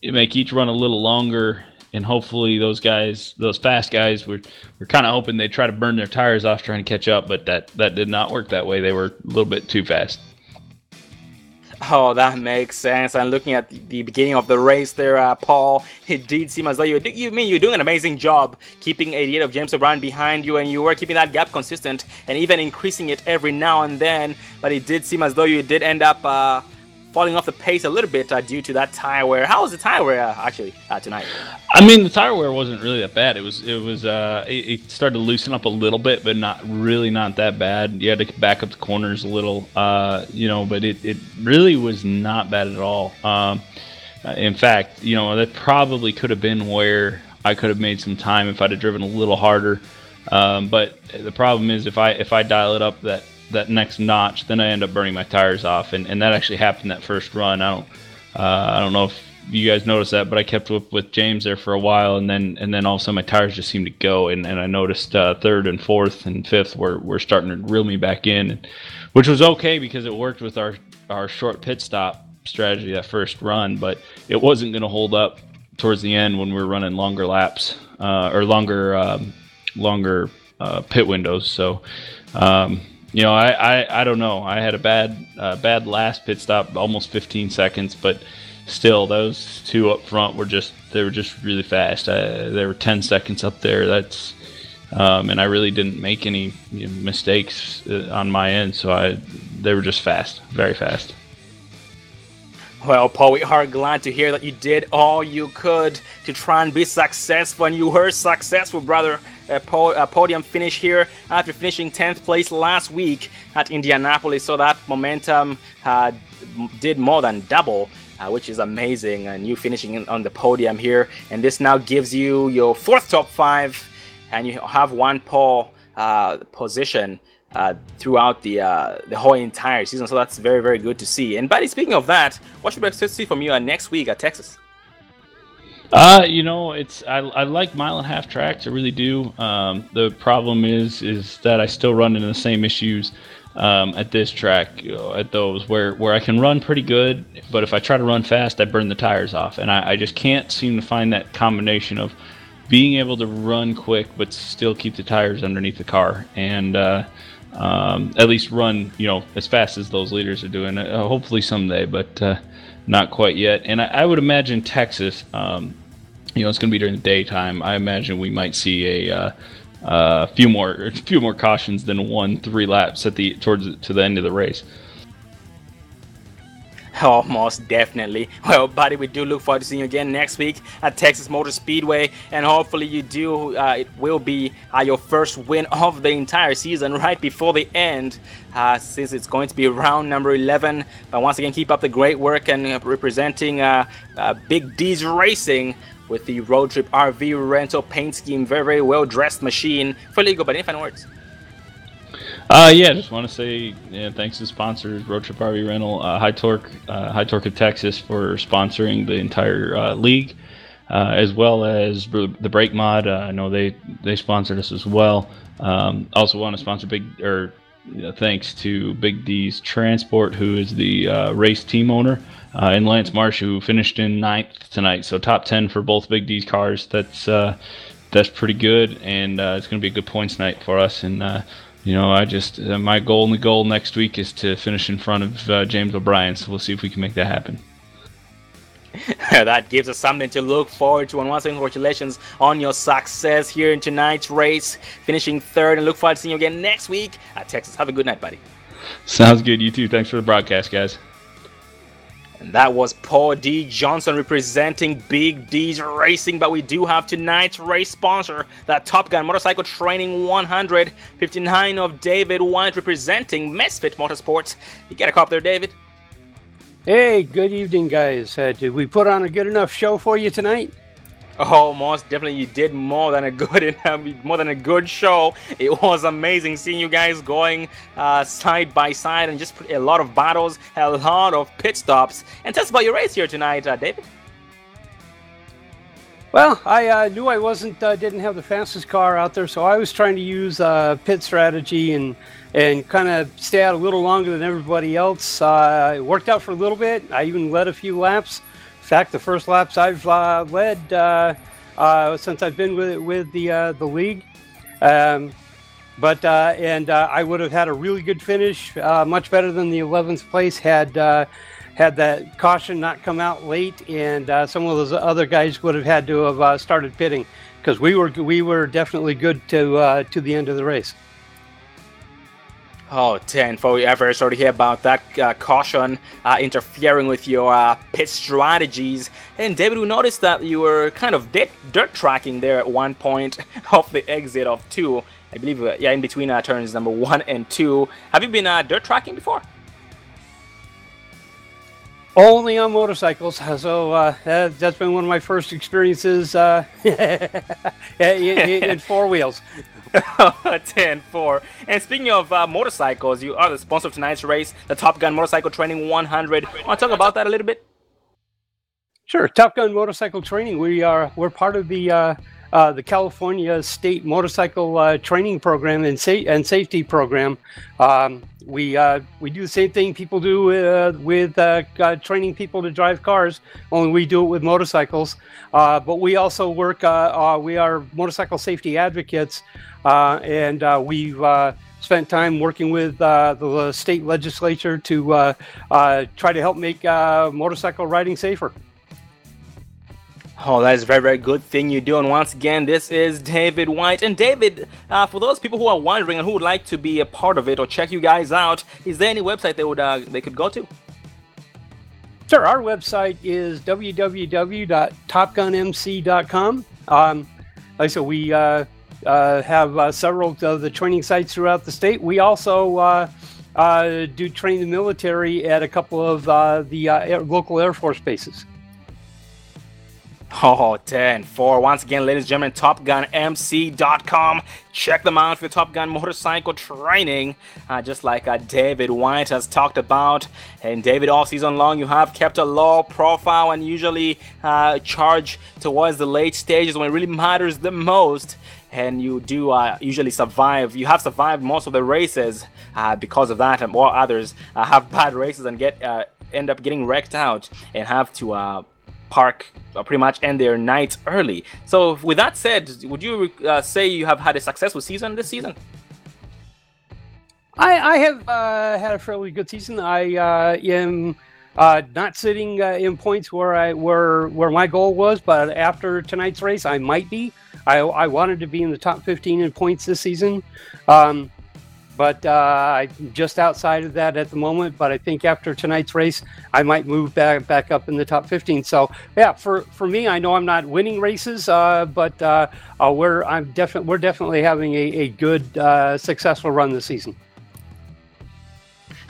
make each run a little longer. And hopefully those fast guys, we're kind of hoping they try to burn their tires off trying to catch up, but that did not work that way. They were a little bit too fast. Oh, that makes sense. And looking at the beginning of the race there, Paul, it did seem as though you're doing an amazing job keeping 88 of James O'Brien behind you, and you were keeping that gap consistent and even increasing it every now and then. But it did seem as though you did end up falling off the pace a little bit due to that tire wear. How was the tire wear actually tonight? I mean, the tire wear wasn't really that bad. It started to loosen up a little bit, but not that bad. You had to back up the corners a little, but it really was not bad at all. In fact, that probably could have been where I could have made some time if I'd have driven a little harder. But the problem is if I dial it up that next notch, then I end up burning my tires off, and that actually happened that first run. I don't know if you guys noticed that, but I kept up with James there for a while, and then all of a sudden my tires just seemed to go, and I noticed third and fourth and fifth were starting to reel me back in, which was okay because it worked with our short pit stop strategy that first run, but it wasn't going to hold up towards the end when we were running longer laps or longer pit windows. So I don't know. I had a bad last pit stop, almost 15 seconds, but still, those two up front were just really fast. They were 10 seconds up there. And I really didn't make any mistakes on my end, so they were just fast, very fast. Well, Paul, we are glad to hear that you did all you could to try and be successful, and you were successful, brother. Podium finish here after finishing 10th place last week at Indianapolis, so that momentum did more than double, which is amazing. And you finishing on the podium here, and this now gives you your 4th top 5, and you have one pole position throughout the whole entire season, so that's very, very good to see. And buddy, speaking of that, what should we expect to see from you next week at Texas? I like 1.5 mile tracks. I really do. The problem is that I still run into the same issues at this track, at those where I can run pretty good, but if I try to run fast, I burn the tires off, and I just can't seem to find that combination of being able to run quick but still keep the tires underneath the car, and at least run as fast as those leaders are doing. Hopefully someday, but not quite yet. And I would imagine Texas, it's going to be during the daytime. I imagine we might see a few more cautions than 1-3 laps to the end of the race. Oh, most definitely. Well, buddy, we do look forward to seeing you again next week at Texas Motor Speedway, and hopefully you do. It will be your first win of the entire season right before the end, since it's going to be round number 11. But once again, keep up the great work and representing Big D's Racing with the Road Trip RV rental paint scheme. Very, very well-dressed machine. For legal, but any final words? Just want to say thanks to sponsors, Road Trip RV Rental, High Torque of Texas for sponsoring the entire league, as well as the Brake Mod. I know they sponsored us as well. Also want to sponsor thanks to Big D's Transport, who is the race team owner, and Lance Marsh, who finished in 9th tonight. So top 10 for both Big D's cars. That's pretty good, and it's going to be a good points night for us. And my goal next week is to finish in front of James O'Brien, so we'll see if we can make that happen. That gives us something to look forward to, and once again, congratulations on your success here in tonight's race, finishing 3rd, and look forward to seeing you again next week at Texas. Have a good night, buddy. Sounds good. You too. Thanks for the broadcast, guys. And that was Paul D. Johnson representing Big D's Racing. But we do have tonight's race sponsor, that Top Gun Motorcycle Training 159 of David White, representing Misfit Motorsports. You get a cop there, David? Hey, good evening, guys. Did we put on a good enough show for you tonight? Oh, most definitely, you did more than a good show. It was amazing seeing you guys going side by side, and just a lot of battles, a lot of pit stops. And tell us about your race here tonight, David. Well, I knew I didn't have the fastest car out there, so I was trying to use pit strategy and kind of stay out a little longer than everybody else. It worked out for a little bit. I even led a few laps. In fact, the first laps I've led since I've been with the league. I would have had a really good finish, much better than the 11th place had had that caution not come out late, and some of those other guys would have had to have started pitting, because we were definitely good to the end of the race. Oh, 10-4, yeah, very sorry to hear about that caution interfering with your pit strategies. And David, we noticed that you were kind of dirt tracking there at one point off the exit of 2. I believe, yeah, in between turns number 1 and 2. Have you been dirt tracking before? Only on motorcycles, so that's been one of my first experiences in 4 wheels. 10-4. And speaking of motorcycles, you are the sponsor of tonight's race, the Top Gun Motorcycle Training 100. Want to talk about that a little bit? Sure. Top Gun Motorcycle Training. We're part of the California State Motorcycle Training Program and Safety Program. We do the same thing people do with training people to drive cars, only we do it with motorcycles. But we also work. We are motorcycle safety advocates, and we've spent time working with the state legislature to try to help make motorcycle riding safer. Oh, that is a very, very good thing you do. And once again, this is David White. And David, for those people who are wondering and who would like to be a part of it or check you guys out, is there any website they could go to? Sure. Our website is www.topgunmc.com. Like I said, we have several of the training sites throughout the state. We also do train the military at a couple of the local Air Force bases. Oh, 10-4. Once again, ladies and gentlemen, TopGunMC.com. Check them out for Top Gun motorcycle training, just like David White has talked about. And David, all season long, you have kept a low profile and usually charge towards the late stages when it really matters the most. And you do usually survive. You have survived most of the races because of that, and while others have bad races and end up getting wrecked out and have to park pretty much end their nights early. So with that said, would you say you have had a successful season this season? I have had a fairly good season. I am not sitting in points where my goal was, but after tonight's race I might be. I wanted to be in the top 15 in points this season. But I'm just outside of that at the moment. But I think after tonight's race, I might move back up in the top 15. So yeah, for me, I know I'm not winning races, but we're definitely having a good successful run this season.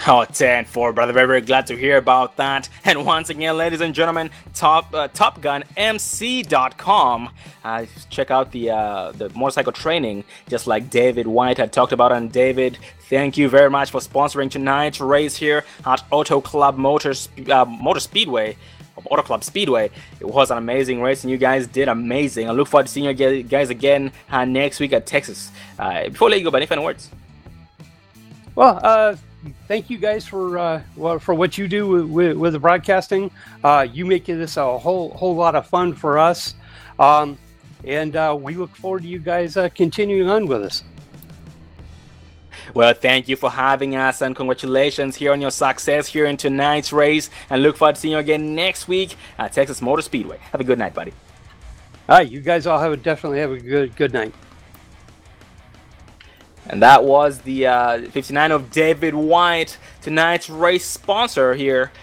Oh, 10-4, brother. Very, very glad to hear about that. And once again, ladies and gentlemen, TopGunMC.com. Check out the motorcycle training, just like David White had talked about. And David, thank you very much for sponsoring tonight's race here at Auto Club Motor Speedway. Auto Club Speedway. It was an amazing race, and you guys did amazing. I look forward to seeing you guys again next week at Texas. Before I let you go, any final words? Well, thank you guys for what you do with the broadcasting. You make this a whole lot of fun for us, and we look forward to you guys continuing on with us. Well, thank you for having us, and congratulations here on your success here in tonight's race, and look forward to seeing you again next week at Texas Motor Speedway. Have a good night, buddy. All right, you guys all definitely have a good night. And that was the 59 of David White, tonight's race sponsor here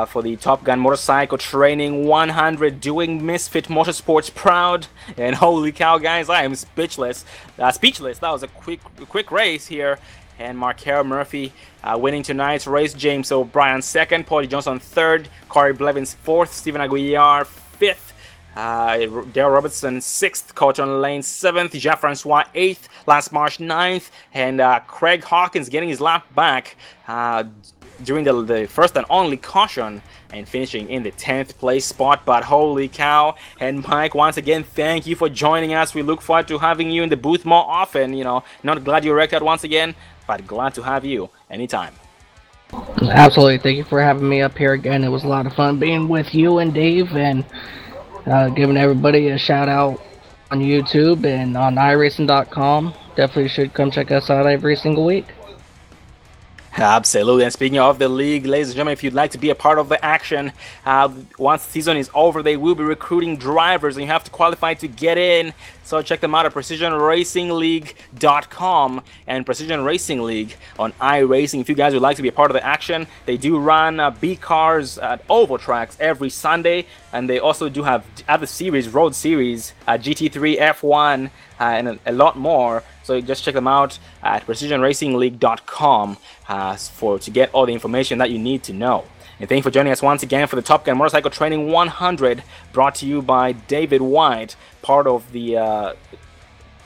for the Top Gun Motorcycle Training 100, doing Misfit Motorsports proud. And holy cow, guys, I am speechless. That was a quick race here. And Markel Murphy winning tonight's race. James O'Brien second, Paulie Johnson third, Corey Blevins fourth, Stephen Aguilar fifth. Darrell Robertson 6th, Colton Lane 7th, Jean-Francois 8th, Lance Marsh 9th, and Craig Hawkins getting his lap back during the first and only caution and finishing in the 10th place spot. But holy cow. And Mike, once again, thank you for joining us. We look forward to having you in the booth more often. Not glad you wrecked out once again, but glad to have you anytime. Absolutely. Thank you for having me up here again. It was a lot of fun being with you and Dave, and giving everybody a shout out on YouTube and on iRacing.com. Definitely should come check us out every single week. Absolutely. And speaking of the league, ladies and gentlemen, if you'd like to be a part of the action, once the season is over, they will be recruiting drivers, and you have to qualify to get in. So check them out at PrecisionRacingLeague.com and Precision Racing League on iRacing. If you guys would like to be a part of the action, they do run B cars at oval tracks every Sunday, and they also do have other series, road series, GT3, F1, and a lot more. So just check them out at PrecisionRacingLeague.com to get all the information that you need to know. And thank you for joining us once again for the Top Gun Motorcycle Training 100, brought to you by David White, part of the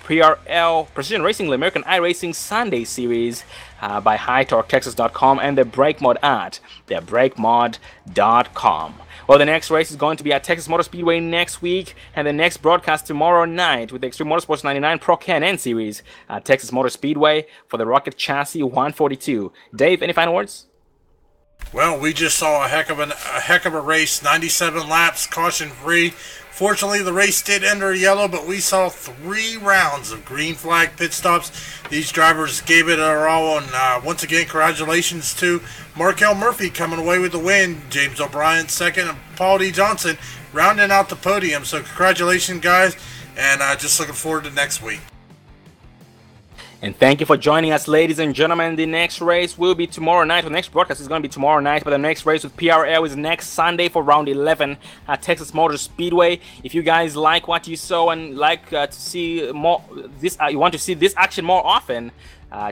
PRL Precision Racing American iRacing Sunday series by HighTorqueTexas.com and the Brake Mod at thebrakemod.com. Well, the next race is going to be at Texas Motor Speedway next week, and the next broadcast tomorrow night with the Extreme Motorsports 99 Pro Can-N Series at Texas Motor Speedway for the Rocket Chassis 142. Dave, any final words? Well, we just saw a heck of a race, 97 laps, caution free. Fortunately, the race did enter yellow, but we saw 3 rounds of green flag pit stops. These drivers gave it their all, and once again, congratulations to Markel Murphy coming away with the win, James O'Brien second, and Paul D. Johnson rounding out the podium. So congratulations, guys, and just looking forward to next week. And thank you for joining us, ladies and gentlemen. The next race will be tomorrow night. The next broadcast is going to be tomorrow night, but the next race with PRL is next Sunday for round 11 at Texas Motor Speedway. If you guys like what you saw and like to see more, you want to see this action more often,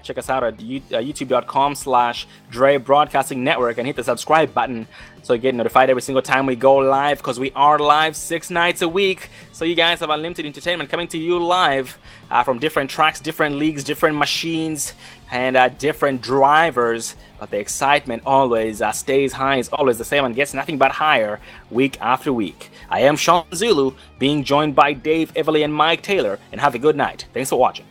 check us out at youtube.com/Dre Broadcasting Network and hit the subscribe button so you get notified every single time we go live, because we are live 6 nights a week. So you guys have unlimited entertainment coming to you live from different tracks, different leagues, different machines, and different drivers. But the excitement always stays high, is always the same, and gets nothing but higher week after week. I am Sean Zulu, being joined by Dave Everly and Mike Taylor, and have a good night. Thanks for watching.